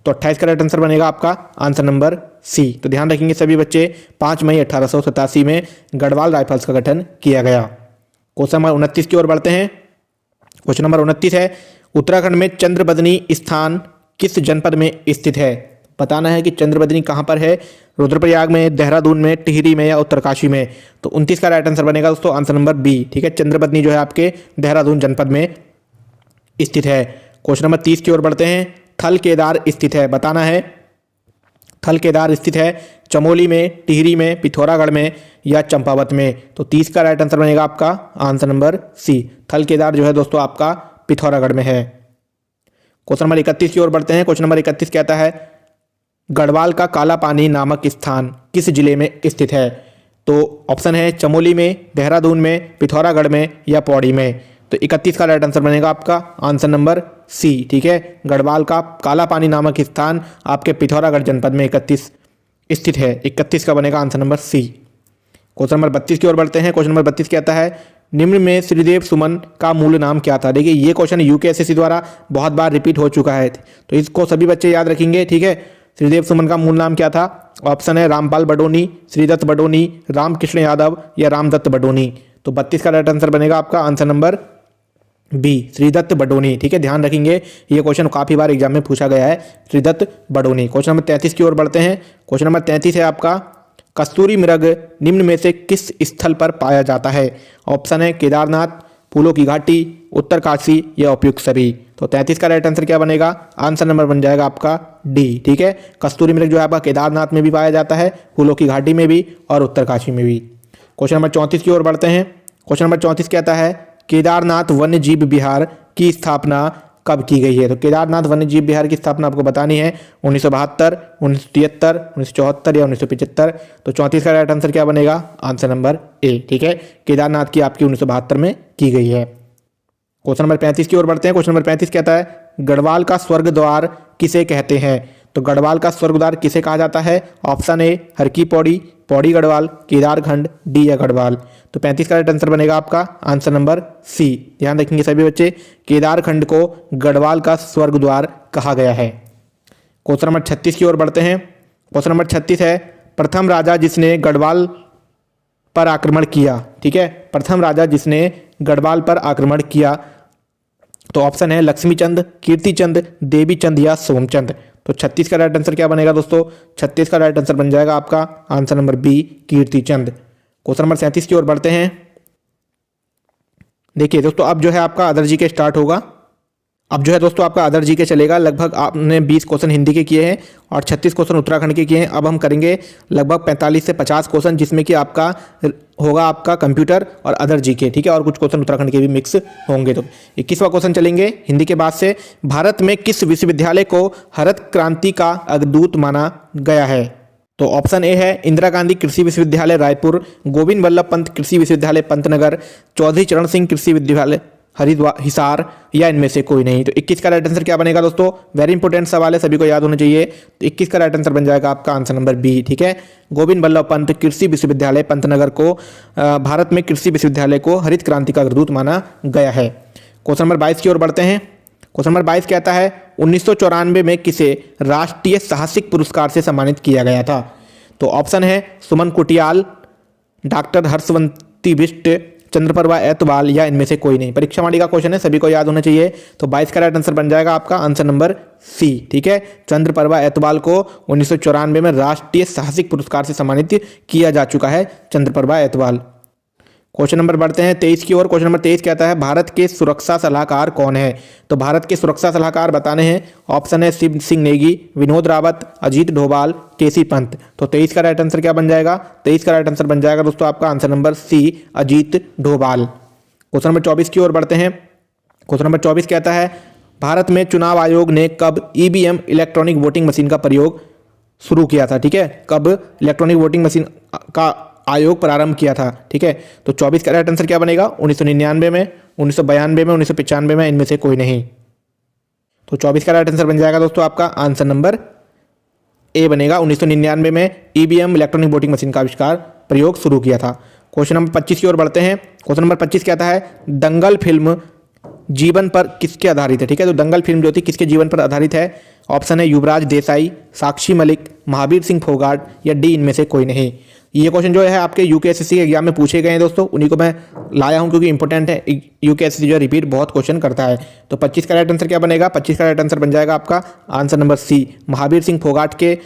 S1: तो 28 का राइट आंसर बनेगा आपका आंसर नंबर सी। तो ध्यान रखेंगे सभी बच्चे, 5 मई 1887 में गढ़वाल राइफल्स का गठन किया गया। क्वेश्चन नंबर 29 की ओर बढ़ते हैं। क्वेश्चन नंबर 29 है, उत्तराखंड में चंद्रबदनी स्थान किस जनपद में स्थित है? बताना है कि चंद्रबदनी कहाँ पर है? रुद्रप्रयाग में, देहरादून में, टिहरी में या उत्तरकाशी में? तो 29 का राइट आंसर बनेगा दोस्तों आंसर नंबर बी। ठीक है, चंद्रबदनी जो है आपके देहरादून जनपद में स्थित है। क्वेश्चन नंबर 30 की ओर बढ़ते हैं। थल केदार स्थित है, बताना है थल केदार स्थित है चमोली में, टिहरी में, पिथौरागढ़ में या चंपावत में? तो 30 का राइट आंसर बनेगा आपका आंसर नंबर सी। थल केदार जो है दोस्तों आपका पिथौरागढ़ में है। क्वेश्चन नंबर 31 की ओर बढ़ते हैं। क्वेश्चन नंबर 31 कहता है, गढ़वाल का काला पानी नामक स्थान किस जिले में स्थित है? तो ऑप्शन है चमोली में, देहरादून में, पिथौरागढ़ में या पौड़ी में? तो 31 का राइट आंसर बनेगा आपका आंसर नंबर सी। ठीक है, गढ़वाल का काला पानी नामक स्थान आपके पिथौरागढ़ जनपद में 31 स्थित है। 31 का बनेगा answer number C. Question number 32 की ओर बढ़ते हैं। क्वेश्चन नंबर 32 कहता है, निम्न में श्रीदेव सुमन का मूल नाम क्या था? देखिए ये क्वेश्चन यूकेएसएससी द्वारा बहुत बार रिपीट हो चुका है, तो इसको सभी बच्चे याद रखेंगे। ठीक है, श्रीदेव सुमन का मूल नाम क्या था? ऑप्शन है रामपाल बडोनी, श्रीदत्त बडोनी, रामकृष्ण यादव या रामदत्त बडोनी। तो 32 का राइट आंसर बनेगा आपका answer number B, Shridatt Badoni. ठीक है, ध्यान रखेंगे, ये क्वेश्चन काफ़ी बार एग्जाम में पूछा गया है, श्रीदत्त बडोनी। क्वेश्चन नंबर 33 की ओर बढ़ते हैं। क्वेश्चन नंबर 33 है आपका, कस्तूरी मृग निम्न में से किस स्थल पर पाया जाता है? ऑप्शन है केदारनाथ, फूलों की घाटी, उत्तरकाशी या उपयुक्त सभी। तो 33 का राइट आंसर क्या बनेगा? आंसर नंबर बन जाएगा आपका डी। ठीक है, कस्तूरी मृग जो है आपका केदारनाथ में भी पाया जाता है, फूलों की घाटी में भी और उत्तरकाशी में भी। क्वेश्चन नंबर 34 की ओर बढ़ते हैं। क्वेश्चन नंबर 34 कहता है, केदारनाथ वन्य जीव विहार की स्थापना कब की गई है? तो केदारनाथ वन्य जीव विहार की स्थापना आपको बतानी है 1972, 1973, 1974 या 1975। तो 34 का राइट आंसर क्या बनेगा? Answer number A. ठीक है, केदारनाथ की आपकी 1972 में की गई है। क्वेश्चन नंबर 35 की ओर बढ़ते हैं। क्वेश्चन नंबर 35 कहता है, गढ़वाल का स्वर्ग द्वार किसे कहते हैं? तो गढ़वाल का स्वर्ग द्वार किसे कहा जाता है? ऑप्शन ए हर की पौड़ी, पौड़ी गढ़वाल, केदारखंड, डी या गढ़वाल। तो 35 का राइट आंसर बनेगा आपका आंसर नंबर सी। ध्यान रखेंगे सभी बच्चे, केदारखंड को गढ़वाल का स्वर्ग द्वार कहा गया है। क्वेश्चन नंबर 36 की ओर बढ़ते हैं। क्वेश्चन नंबर 36 है, प्रथम राजा जिसने गढ़वाल पर आक्रमण किया। ठीक है, प्रथम राजा जिसने गढ़वाल पर आक्रमण किया। तो ऑप्शन है लक्ष्मीचंद, कीर्तिचंद, देवीचंद या सोमचंद। तो 36 का राइट आंसर क्या बनेगा दोस्तों? 36 का राइट आंसर बन जाएगा आपका answer number B, Kirtichand. Question number 37 की ओर बढ़ते हैं। देखिए दोस्तों, अब जो है आपका अदर जी के स्टार्ट होगा। अब जो है दोस्तों आपका अदर जी के चलेगा। लगभग आपने 20 क्वेश्चन हिंदी के किए हैं और 36 क्वेश्चन उत्तराखंड के किए हैं। अब हम करेंगे लगभग 45 से 50 क्वेश्चन, जिसमें कि आपका होगा आपका कंप्यूटर और अदर जी के। ठीक है, और कुछ क्वेश्चन उत्तराखंड के भी मिक्स होंगे। तो 21वां क्वेश्चन चलेंगे हिंदी के बाद से, भारत में किस विश्वविद्यालय को हरित क्रांति का अग्रदूत माना गया है? तो ऑप्शन ए है इंदिरा गांधी कृषि विश्वविद्यालय रायपुर, गोविंद बल्लभ पंत कृषि विश्वविद्यालय पंतनगर, चौधरी चरण सिंह कृषि विश्वविद्यालय हरिद्वार हिसार या इनमें से कोई नहीं। तो 21 का राइट आंसर क्या बनेगा दोस्तों? वेरी इंपॉर्टेंट सवाल है, सभी को याद होना चाहिए। तो 21 का राइट आंसर बन जाएगा आपका आंसर नंबर बी। ठीक है, गोविंद बल्लभ पंत कृषि विश्वविद्यालय पंतनगर को भारत में कृषि विश्वविद्यालय को हरित क्रांति का अग्रदूत माना गया है। क्वेश्चन नंबर 22 की ओर बढ़ते हैं। क्वेश्चन नंबर 22 कहता है, 1994 में किसे राष्ट्रीय साहसिक पुरस्कार से सम्मानित किया गया था? तो ऑप्शन है सुमन कुटियाल, डॉक्टर हर्षवंती बिष्ट, चंद्रप्रभा एतवाल या इनमें से कोई नहीं। परीक्षा वाणी का क्वेश्चन है, सभी को याद होना चाहिए। तो 22 का राइट आंसर बन जाएगा आपका आंसर नंबर सी। ठीक है, चंद्रप्रभा एतवाल को 1994 में राष्ट्रीय साहसिक पुरस्कार से सम्मानित किया जा चुका है, चंद्रप्रभा एतवाल। क्वेश्चन नंबर बढ़ते हैं 23 की ओर। क्वेश्चन नंबर 23 कहता है, भारत के सुरक्षा सलाहकार कौन है? तो भारत के सुरक्षा सलाहकार बताने हैं। ऑप्शन है शिव सिंह नेगी, विनोद रावत, अजीत डोभाल, केसी पंत। तो 23 का राइट आंसर क्या बन जाएगा? 23 का राइट आंसर बन जाएगा दोस्तों आपका answer number C, Ajit Doval. Question number 24 की ओर बढ़ते हैं। क्वेश्चन नंबर 24 कहता है, भारत में चुनाव आयोग ने कब ईवीएम इलेक्ट्रॉनिक वोटिंग मशीन का प्रयोग शुरू किया था? ठीक है, कब इलेक्ट्रॉनिक वोटिंग मशीन का आयोग प्रारंभ किया था? ठीक है, तो 24 का राइट आंसर क्या बनेगा? 1999 में, 1992 में, 1995 में, इनमें से कोई नहीं। तो 24 का राइट आंसर बन जाएगा दोस्तों आपका आंसर नंबर ए बनेगा। 1999 में ईवीएम इलेक्ट्रॉनिक वोटिंग मशीन का आविष्कार प्रयोग शुरू किया था। क्वेश्चन नंबर 25 की ओर बढ़ते हैं। क्वेश्चन नंबर 25 कहता है, दंगल फिल्म जीवन पर किसके आधारित है? ठीक है, तो दंगल फिल्म जो थी किसके जीवन पर आधारित है? ऑप्शन है युवराज देसाई, साक्षी मलिक, महावीर सिंह फोगाट या डी इनमें से कोई नहीं। ये क्वेश्चन जो है आपके यूकेएसएससी के एग्जाम में पूछे गए हैं दोस्तों, उन्हीं को मैं लाया हूं क्योंकि इंपॉर्टेंट है। यूकेएसएससी जो रिपीट बहुत क्वेश्चन करता है। तो 25 का राइट आंसर क्या बनेगा? 25 का राइट आंसर बन जाएगा आपका answer number C, Mahavir Singh Phogat के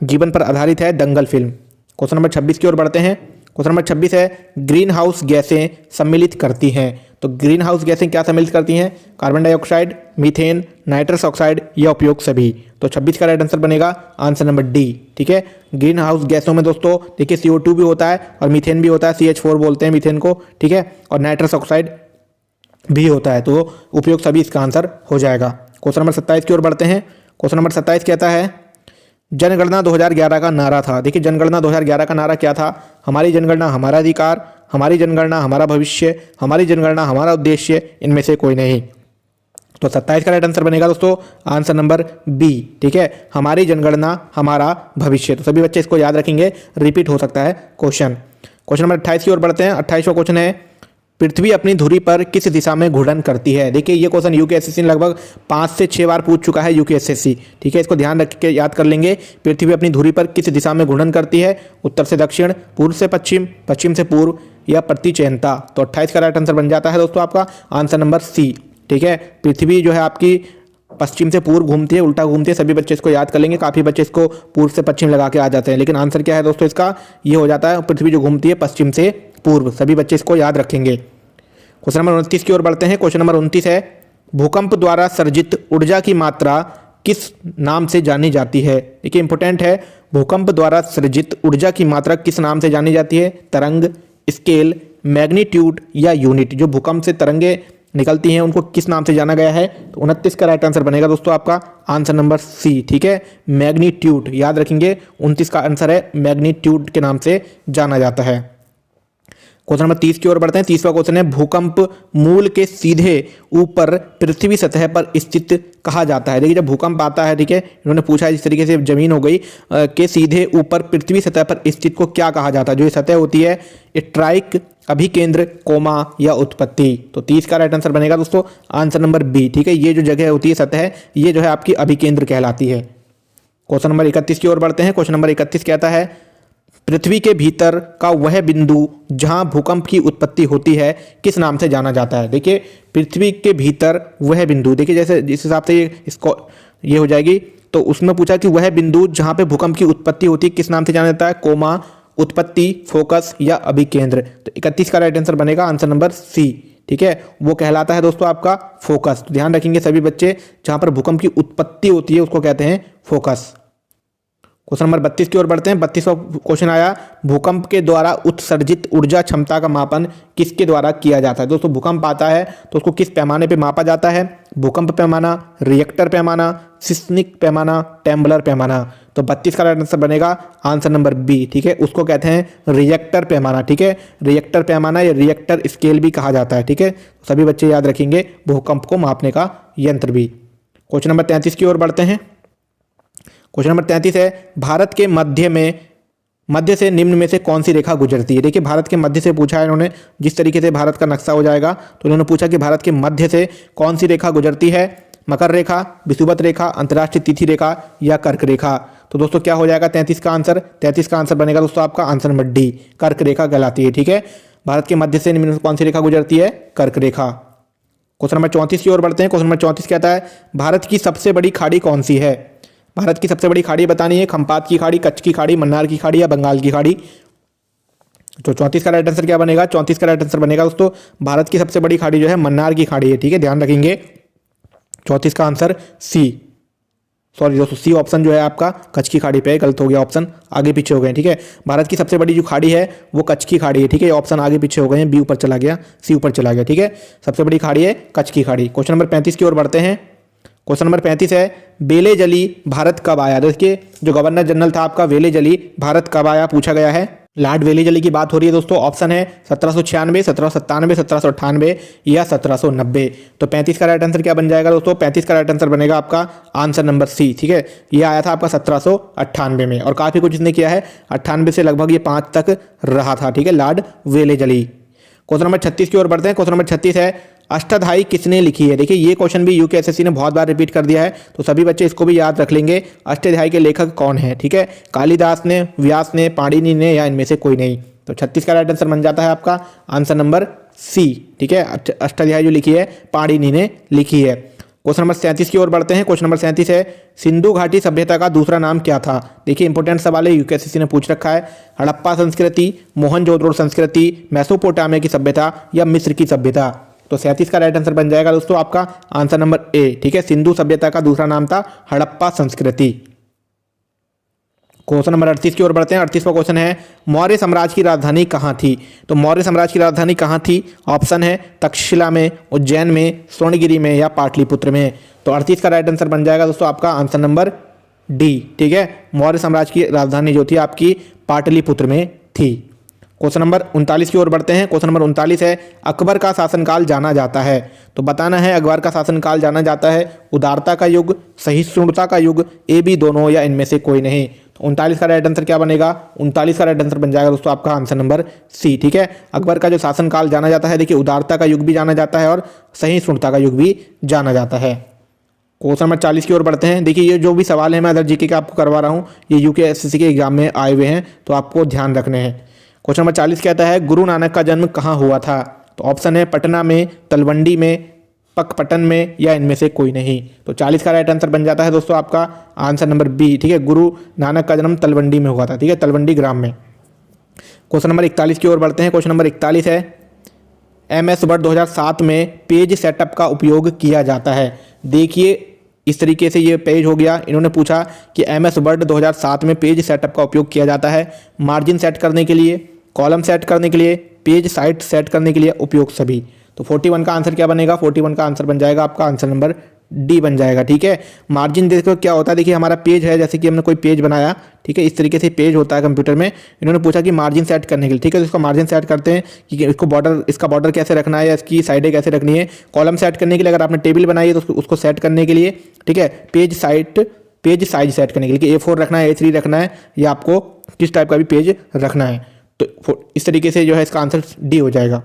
S1: जीवन पर आधारित है दंगल फिल्म। क्वेश्चन नंबर 26 की ओर बढ़ते हैं। क्वेश्चन नंबर 26 है, ग्रीन हाउस गैसें सम्मिलित करती हैं। तो ग्रीन हाउस गैसें क्या सम्मिलित करती हैं? Carbon dioxide, methane, nitrous oxide या उपयोग सभी। तो 26 का राइट आंसर बनेगा आंसर नंबर डी। ठीक है, ग्रीन हाउस गैसों में दोस्तों देखिए CO2 भी होता है और मीथेन भी होता है, CH4 बोलते हैं मीथेन को। ठीक है, और नाइट्रस ऑक्साइड भी होता है, तो उपयोग सभी इसका आंसर हो जाएगा। क्वेश्चन नंबर 27 की ओर बढ़ते हैं। क्वेश्चन नंबर 27 कहता है, जनगणना 2011 का नारा था। देखिए जनगणना 2011 का नारा क्या था? हमारी जनगणना हमारा अधिकार, हमारी जनगणना हमारा भविष्य, हमारी जनगणना हमारा उद्देश्य, इनमें से कोई नहीं। तो 27 का राइट आंसर बनेगा दोस्तों आंसर नंबर बी। ठीक है, हमारी जनगणना हमारा भविष्य। तो सभी बच्चे इसको याद रखेंगे, रिपीट हो सकता है क्वेश्चन। क्वेश्चन नंबर 28 की ओर बढ़ते हैं। 28वां क्वेश्चन है, पृथ्वी अपनी धुरी पर किस दिशा में घूर्णन करती है। देखिए ये क्वेश्चन यूकेएसएससी ने लगभग 5 से 6 बार पूछ चुका है यूकेएसएससी। ठीक है, इसको ध्यान रख के याद कर लेंगे। पृथ्वी अपनी धुरी पर किस दिशा में घूर्णन करती है, उत्तर से दक्षिण, पूर्व से पश्चिम, पश्चिम से पूर्व या प्रतिचयनता। तो 28 का राइट आंसर बन जाता है दोस्तों आपका आंसर नंबर सी। ठीक है, पृथ्वी जो है आपकी पश्चिम से पूर्व घूमती है, उल्टा घूमती है। सभी बच्चे इसको याद कर लेंगे, काफ़ी बच्चे इसको पूर्व से पश्चिम लगा के आ जाते हैं, लेकिन आंसर क्या है दोस्तों इसका, ये हो जाता है पृथ्वी जो घूमती है पश्चिम से पूर्व। सभी बच्चे इसको याद रखेंगे। क्वेश्चन नंबर 29 की ओर बढ़ते हैं। क्वेश्चन नंबर 29 है, भूकंप द्वारा सर्जित ऊर्जा की मात्रा किस नाम से जानी जाती है। देखिए इंपॉर्टेंट है, भूकंप द्वारा सर्जित ऊर्जा की मात्रा किस नाम से जानी जाती है। तरंग, स्केल, मैग्नीट्यूड या यूनिट। जो भूकंप से तरंगे निकलती हैं उनको किस नाम से जाना गया है। तो 29 का राइट आंसर बनेगा दोस्तों आपका आंसर नंबर सी। ठीक है, मैग्नीट्यूड याद रखेंगे। 29 का आंसर है मैग्नीट्यूड के नाम से जाना जाता है। क्वेश्चन नंबर 30 की ओर बढ़ते हैं। 30वां क्वेश्चन है, भूकंप मूल के सीधे ऊपर पृथ्वी सतह पर स्थित कहा जाता है। देखिए जब भूकंप आता है, ठीक है, इन्होंने पूछा है जिस तरीके से जमीन हो गई के सीधे ऊपर पृथ्वी सतह पर स्थित को क्या कहा जाता है। जो ये सतह होती है, स्ट्राइक, अभिकेंद्र, कोमा या उत्पत्ति। तो 30 का राइट आंसर बनेगा दोस्तों आंसर नंबर बी। ठीक है, ये जो जगह होती है सतह, ये जो है आपकी अभिकेंद्र कहलाती है। क्वेश्चन नंबर 31 की ओर बढ़ते हैं। क्वेश्चन नंबर 31 कहता है, पृथ्वी के भीतर का वह बिंदु जहां भूकंप की उत्पत्ति होती है किस नाम से जाना जाता है। देखिए पृथ्वी के भीतर वह बिंदु, देखिए जैसे जिस हिसाब से इसको ये हो जाएगी, तो उसमें पूछा कि वह बिंदु जहां पे भूकंप की उत्पत्ति होती है किस नाम से जाना जाता है। कोमा, उत्पत्ति, फोकस या अभिकेंद्र। तो 31 का राइट आंसर बनेगा आंसर नंबर सी। ठीक है, वो कहलाता है दोस्तों आपका फोकस। तो ध्यान रखेंगे सभी बच्चे, जहां पर भूकंप की उत्पत्ति होती है उसको कहते हैं फोकस। क्वेश्चन नंबर 32 की ओर बढ़ते हैं। 32वां क्वेश्चन आया, भूकंप के द्वारा उत्सर्जित ऊर्जा क्षमता का मापन किसके द्वारा किया जाता है। दोस्तों भूकंप आता है तो उसको किस पैमाने पे मापा जाता है। भूकंप पैमाना, रिएक्टर पैमाना, सिस्मिक पैमाना, टेम्बलर पैमाना। तो 32 का राइट आंसर बनेगा आंसर नंबर बी। ठीक है, उसको कहते हैं रिएक्टर पैमाना। ठीक है, रिएक्टर पैमाना या रिएक्टर स्केल भी कहा जाता है। ठीक है, सभी बच्चे याद रखेंगे भूकंप को मापने का यंत्र भी। क्वेश्चन नंबर 33 की ओर बढ़ते हैं। क्वेश्चन नंबर 33 है, भारत के मध्य से निम्न में से कौन सी रेखा गुजरती है। देखिए भारत के मध्य से पूछा है इन्होंने, जिस तरीके से भारत का नक्शा हो जाएगा तो इन्होंने पूछा कि भारत के मध्य से कौन सी रेखा गुजरती है। मकर रेखा, विषुवत रेखा, अंतर्राष्ट्रीय तिथि रेखा या कर्क रेखा। तो दोस्तों क्या हो जाएगा 33 का आंसर। 33 का आंसर बनेगा दोस्तों आपका आंसर नंबर डी, कर्क रेखा कहलाती है। ठीक है, भारत के मध्य से निम्न में कौन सी रेखा गुजरती है, कर्क रेखा। क्वेश्चन नंबर 34 की ओर बढ़ते हैं। क्वेश्चन नंबर 34 कहता है, भारत की सबसे बड़ी खाड़ी कौन सी है। भारत की सबसे बड़ी खाड़ी बतानी है, खंपात की खाड़ी, कच्छ की खाड़ी, मन्नार की खाड़ी या बंगाल की खाड़ी। तो 34 का राइट आंसर क्या बनेगा। 34 का राइट आंसर बनेगा दोस्तों भारत की सबसे बड़ी खाड़ी जो है मन्नार की खाड़ी है। ठीक है, ध्यान रखेंगे 34 का आंसर सी। सॉरी दोस्तों, सी ऑप्शन जो है आपका कच्छ की खाड़ी पे गलत हो गया, ऑप्शन आगे पीछे हो गए। ठीक है, भारत की सबसे बड़ी जो खाड़ी है वो कच्छ की खाड़ी है। ठीक है, ऑप्शन आगे पीछे हो गए हैं, बी ऊपर चला गया, सी ऊपर चला गया। ठीक है, सबसे बड़ी खाड़ी है कच्छ की खाड़ी। क्वेश्चन नंबर 35 की ओर बढ़ते हैं। क्वेश्चन नंबर 35 है, वेलेजली भारत कब आया। देखिए जो गवर्नर जनरल था आपका वेलेजली, भारत कब आया पूछा गया है। लॉर्ड वेलेजली की बात हो रही है दोस्तों। ऑप्शन है 1796, 1797, 1798 या 1790। तो 35 का राइट आंसर क्या बन जाएगा दोस्तों। 35 का राइट आंसर बनेगा आपका आंसर नंबर सी। ठीक है, ये आया था आपका 1798 में और काफ़ी कुछ इसने किया है। 98 से लगभग ये 5 तक रहा था। ठीक है, लॉर्ड वेलेजली। क्वेश्चन नंबर 36 की ओर बढ़ते हैं। क्वेश्चन नंबर 36 है, अष्टाध्यायी किसने लिखी है। देखिए ये क्वेश्चन भी यूकेएसएससी ने बहुत बार रिपीट कर दिया है, तो सभी बच्चे इसको भी याद रख लेंगे। अष्टाध्यायी के लेखक कौन है। ठीक है, कालिदास ने, व्यास ने, पाणिनि ने या इनमें से कोई नहीं। तो 36 का राइट आंसर बन जाता है आपका आंसर नंबर सी। ठीक है, अष्टाध्यायी जो लिखी है पाणिनि ने लिखी है। क्वेश्चन नंबर 37 की ओर बढ़ते हैं। क्वेश्चन नंबर 37 है, सिंधु घाटी सभ्यता का दूसरा नाम क्या था। देखिए इंपॉर्टेंट सवाल है, यूकेएसएससी ने पूछ रखा है। हड़प्पा संस्कृति, मोहनजोदड़ो संस्कृति, मेसोपोटामिया की सभ्यता या मिस्र की सभ्यता। तो 37 का राइट आंसर बन जाएगा दोस्तों आपका आंसर नंबर ए। ठीक है, सिंधु सभ्यता का दूसरा नाम था हड़प्पा संस्कृति। क्वेश्चन नंबर 38 की ओर बढ़ते हैं। 38वां क्वेश्चन है, मौर्य साम्राज्य की राजधानी कहाँ थी। तो मौर्य साम्राज्य की राजधानी कहाँ थी। ऑप्शन है तक्षशिला में, उज्जैन में, स्वर्णगिरी में या पाटलिपुत्र में। तो 38 का राइट आंसर बन जाएगा दोस्तों आपका आंसर नंबर डी। ठीक है, मौर्य साम्राज्य की राजधानी जो थी आपकी पाटलिपुत्र में थी। क्वेश्चन नंबर 39 की ओर बढ़ते हैं। क्वेश्चन नंबर 39 है, अकबर का शासनकाल जाना जाता है। तो बताना है अकबर का शासनकाल जाना जाता है उदारता का युग, सहिष्णुता का युग, ए बी दोनों या इनमें से कोई नहीं। तो 39 का राइट आंसर क्या बनेगा, 39 का राइट आंसर बन जाएगा दोस्तों आपका आंसर नंबर सी। ठीक है, अकबर का जो शासनकाल जाना जाता है, देखिए उदारता का युग भी जाना जाता है और सहिष्णुता का युग भी जाना जाता है। क्वेश्चन नंबर 40 की ओर बढ़ते हैं। देखिए ये जो भी सवाल है मैं अदर जीके का आपको करवा रहा हूँ, ये यूकेएससी के एग्जाम में आए हुए हैं, तो आपको ध्यान रखने हैं। क्वेश्चन नंबर 40 कहता है गुरु नानक का जन्म कहाँ हुआ था। तो ऑप्शन है पटना में, तलवंडी में, पकपटन में, या इनमें से कोई नहीं। तो 40 का राइट आंसर बन जाता है दोस्तों आपका आंसर नंबर बी। ठीक है, गुरु नानक का जन्म तलवंडी में हुआ था। ठीक है, तलवंडी ग्राम में। क्वेश्चन नंबर 41 की ओर बढ़ते हैं। क्वेश्चन नंबर 41 है MS वर्ड 2007 में पेज सेटअप का उपयोग किया जाता है। देखिए इस तरीके से ये पेज हो गया। इन्होंने पूछा कि MS वर्ड 2007 में पेज सेटअप का उपयोग किया जाता है मार्जिन सेट करने के लिए, कॉलम सेट करने के लिए, पेज साइट सेट करने के लिए, उपयोग सभी। तो 41 का आंसर क्या बनेगा, 41 का आंसर बन जाएगा आपका आंसर नंबर डी बन जाएगा। ठीक है, मार्जिन देखो क्या होता है, देखिए हमारा पेज है, जैसे कि हमने कोई पेज बनाया, ठीक है, इस तरीके से पेज होता है कंप्यूटर में। इन्होंने पूछा कि मार्जिन सेट करने के लिए, ठीक है, तो इसको मार्जिन सेट करते हैं कि इसको बॉर्डर, इसका बॉर्डर कैसे रखना है या इसकी साइडें कैसे रखनी है। कॉलम सेट करने के लिए अगर आपने टेबल बनाई है तो उसको सेट करने के लिए, ठीक है, पेज साइज सेट करने के लिए कि A4 रखना है, A3 रखना है, या आपको किस टाइप का भी पेज रखना है। तो इस तरीके से जो है इसका आंसर डी हो जाएगा।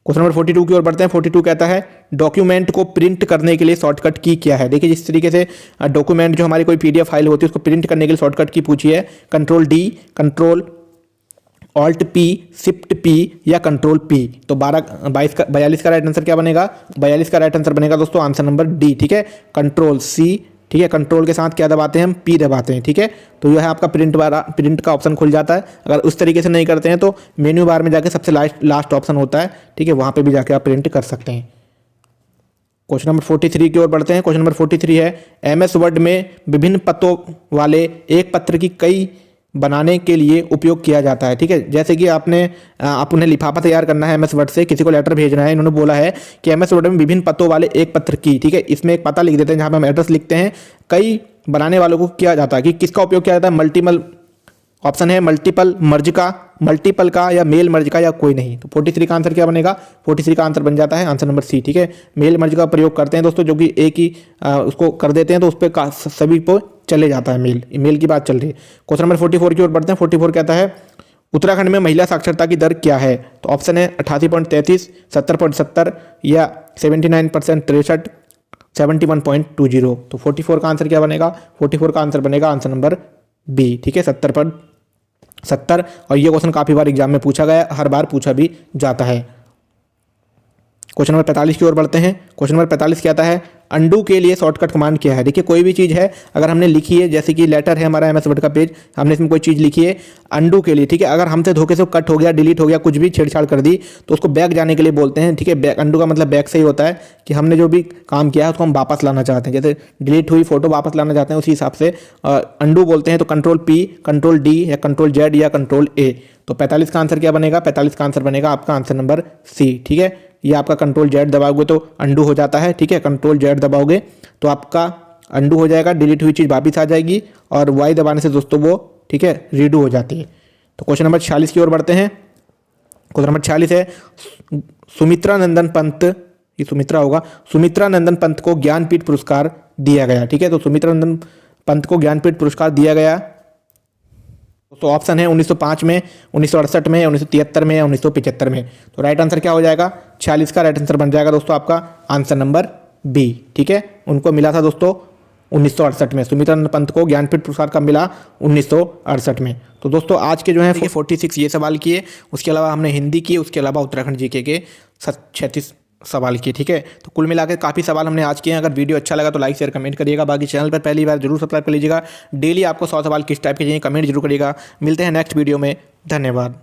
S1: क्वेश्चन नंबर 42 की ओर बढ़ते हैं। 42 कहता है डॉक्यूमेंट को प्रिंट करने के लिए शॉर्टकट की क्या है। देखिए जिस तरीके से डॉक्यूमेंट जो हमारी कोई PDF फाइल होती है उसको प्रिंट करने के लिए शॉर्टकट की पूछी है, control D, control Alt P, shift P या कंट्रोल P। तो 42 का राइट आंसर क्या बनेगा, 42 का राइट आंसर बनेगा दोस्तों आंसर नंबर डी। ठीक है, कंट्रोल C, ठीक है, कंट्रोल के साथ क्या दबाते हैं हम, P दबाते हैं। ठीक है, तो यह है आपका प्रिंट का ऑप्शन खुल जाता है। अगर उस तरीके से नहीं करते हैं तो मेन्यू बार में जाके सबसे लास्ट ऑप्शन होता है, ठीक है, वहाँ पे भी जाके आप प्रिंट कर सकते हैं। क्वेश्चन नंबर 43 की ओर बढ़ते हैं। क्वेश्चन नंबर 43 है MS वर्ड में विभिन्न पत्रों वाले एक पत्र की कई बनाने के लिए उपयोग किया जाता है। ठीक है, जैसे कि आप उन्हें लिफाफा तैयार करना है MS वर्ड से, किसी को लेटर भेजना है, इन्होंने बोला है कि MS वर्ड में विभिन्न पत्रों वाले एक पत्र की, ठीक है, इसमें एक पता लिख देते हैं जहाँ पे हम एड्रेस लिखते हैं, कई बनाने वालों को किया जाता है कि किसका उपयोग किया जाता है, मल्टीपल, ऑप्शन है मल्टीपल मर्ज का, मल्टीपल का, या मेल मर्ज का, या कोई नहीं। तो 43 का आंसर क्या बनेगा, 43 का आंसर बन जाता है आंसर नंबर सी। ठीक है, मेल मर्ज का प्रयोग करते हैं दोस्तों, जो कि एक ही उसको कर देते हैं तो उस पर सभी को चले जाता है मेल की बात चल रही है। क्वेश्चन नंबर 44 की ओर बढ़ते हैं। 44 कहता है उत्तराखंड में महिला साक्षरता की दर क्या है। तो ऑप्शन है 88.33, 70.70, या 79% 63, 71.20। तो 44 का आंसर क्या बनेगा, 44 का आंसर बनेगा आंसर नंबर बी। ठीक है, 70। और ये क्वेश्चन काफ़ी बार एग्जाम में पूछा गया, हर बार पूछा भी जाता है। क्वेश्चन नंबर 45 की ओर बढ़ते हैं। क्वेश्चन नंबर 45 कहता है अंडू के लिए शॉर्टकट कमांड क्या है। देखिए कोई भी चीज़ है अगर हमने लिखी है, जैसे कि लेटर है हमारा MS वर्ड का पेज, हमने इसमें कोई चीज़ लिखी है अंडू के लिए, ठीक है, अगर हमसे धोखे से कट हो गया, डिलीट हो गया, कुछ भी छेड़छाड़ कर दी तो उसको बैक जाने के लिए बोलते हैं। ठीक है, बैक, अंडू का मतलब बैक से ही होता है कि हमने जो भी काम किया है उसको हम वापस लाना चाहते हैं, जैसे डिलीट हुई फोटो वापस लाना चाहते हैं, उसी हिसाब से अंडू बोलते हैं। तो कंट्रोल P, कंट्रोल D, या कंट्रोल Z, या कंट्रोल A। तो 45 का आंसर क्या बनेगा, 45 का आंसर बनेगा आपका आंसर नंबर सी। ठीक है, ये आपका कंट्रोल Z दबाओगे तो अंडू हो जाता है। ठीक है, कंट्रोल Z दबाओगे तो आपका अंडू हो जाएगा, डिलीट हुई चीज़ वापस आ जाएगी, और Y दबाने से दोस्तों वो, ठीक है, रीडू हो जाती है। तो क्वेश्चन नंबर 46 की ओर बढ़ते हैं। क्वेश्चन नंबर 46 है सुमित्रा नंदन पंत, ये सुमित्रा होगा, सुमित्रा नंदन पंत को ज्ञानपीठ पुरस्कार दिया गया। ठीक है, तो सुमित्रा नंदन पंत को ज्ञानपीठ पुरस्कार दिया गया। तो ऑप्शन है 1905 में, 1968 में, 1973 में, या 1975 में। तो राइट आंसर क्या हो जाएगा, 46 का राइट आंसर बन जाएगा दोस्तों आपका आंसर नंबर बी। ठीक है, उनको मिला था दोस्तों 1968 में, सुमित्रा नंदन पंत को ज्ञानपीठ पुरस्कार कब मिला, 1968 में। तो दोस्तों आज के जो है 46 ये सवाल किए, उसके अलावा हमने हिंदी की, उसके अलावा उत्तराखंड GK के 36 सवाल किए। ठीक है, तो कुल मिलाकर काफ़ी सवाल हमने आज किए हैं। अगर वीडियो अच्छा लगा तो लाइक शेयर कमेंट करिएगा। बाकी चैनल पर पहली बार जरूर सब्सक्राइब कर लीजिएगा। डेली आपको 100 सवाल किस टाइप के चाहिए कमेंट जरूर करिएगा। मिलते हैं नेक्स्ट वीडियो में, धन्यवाद।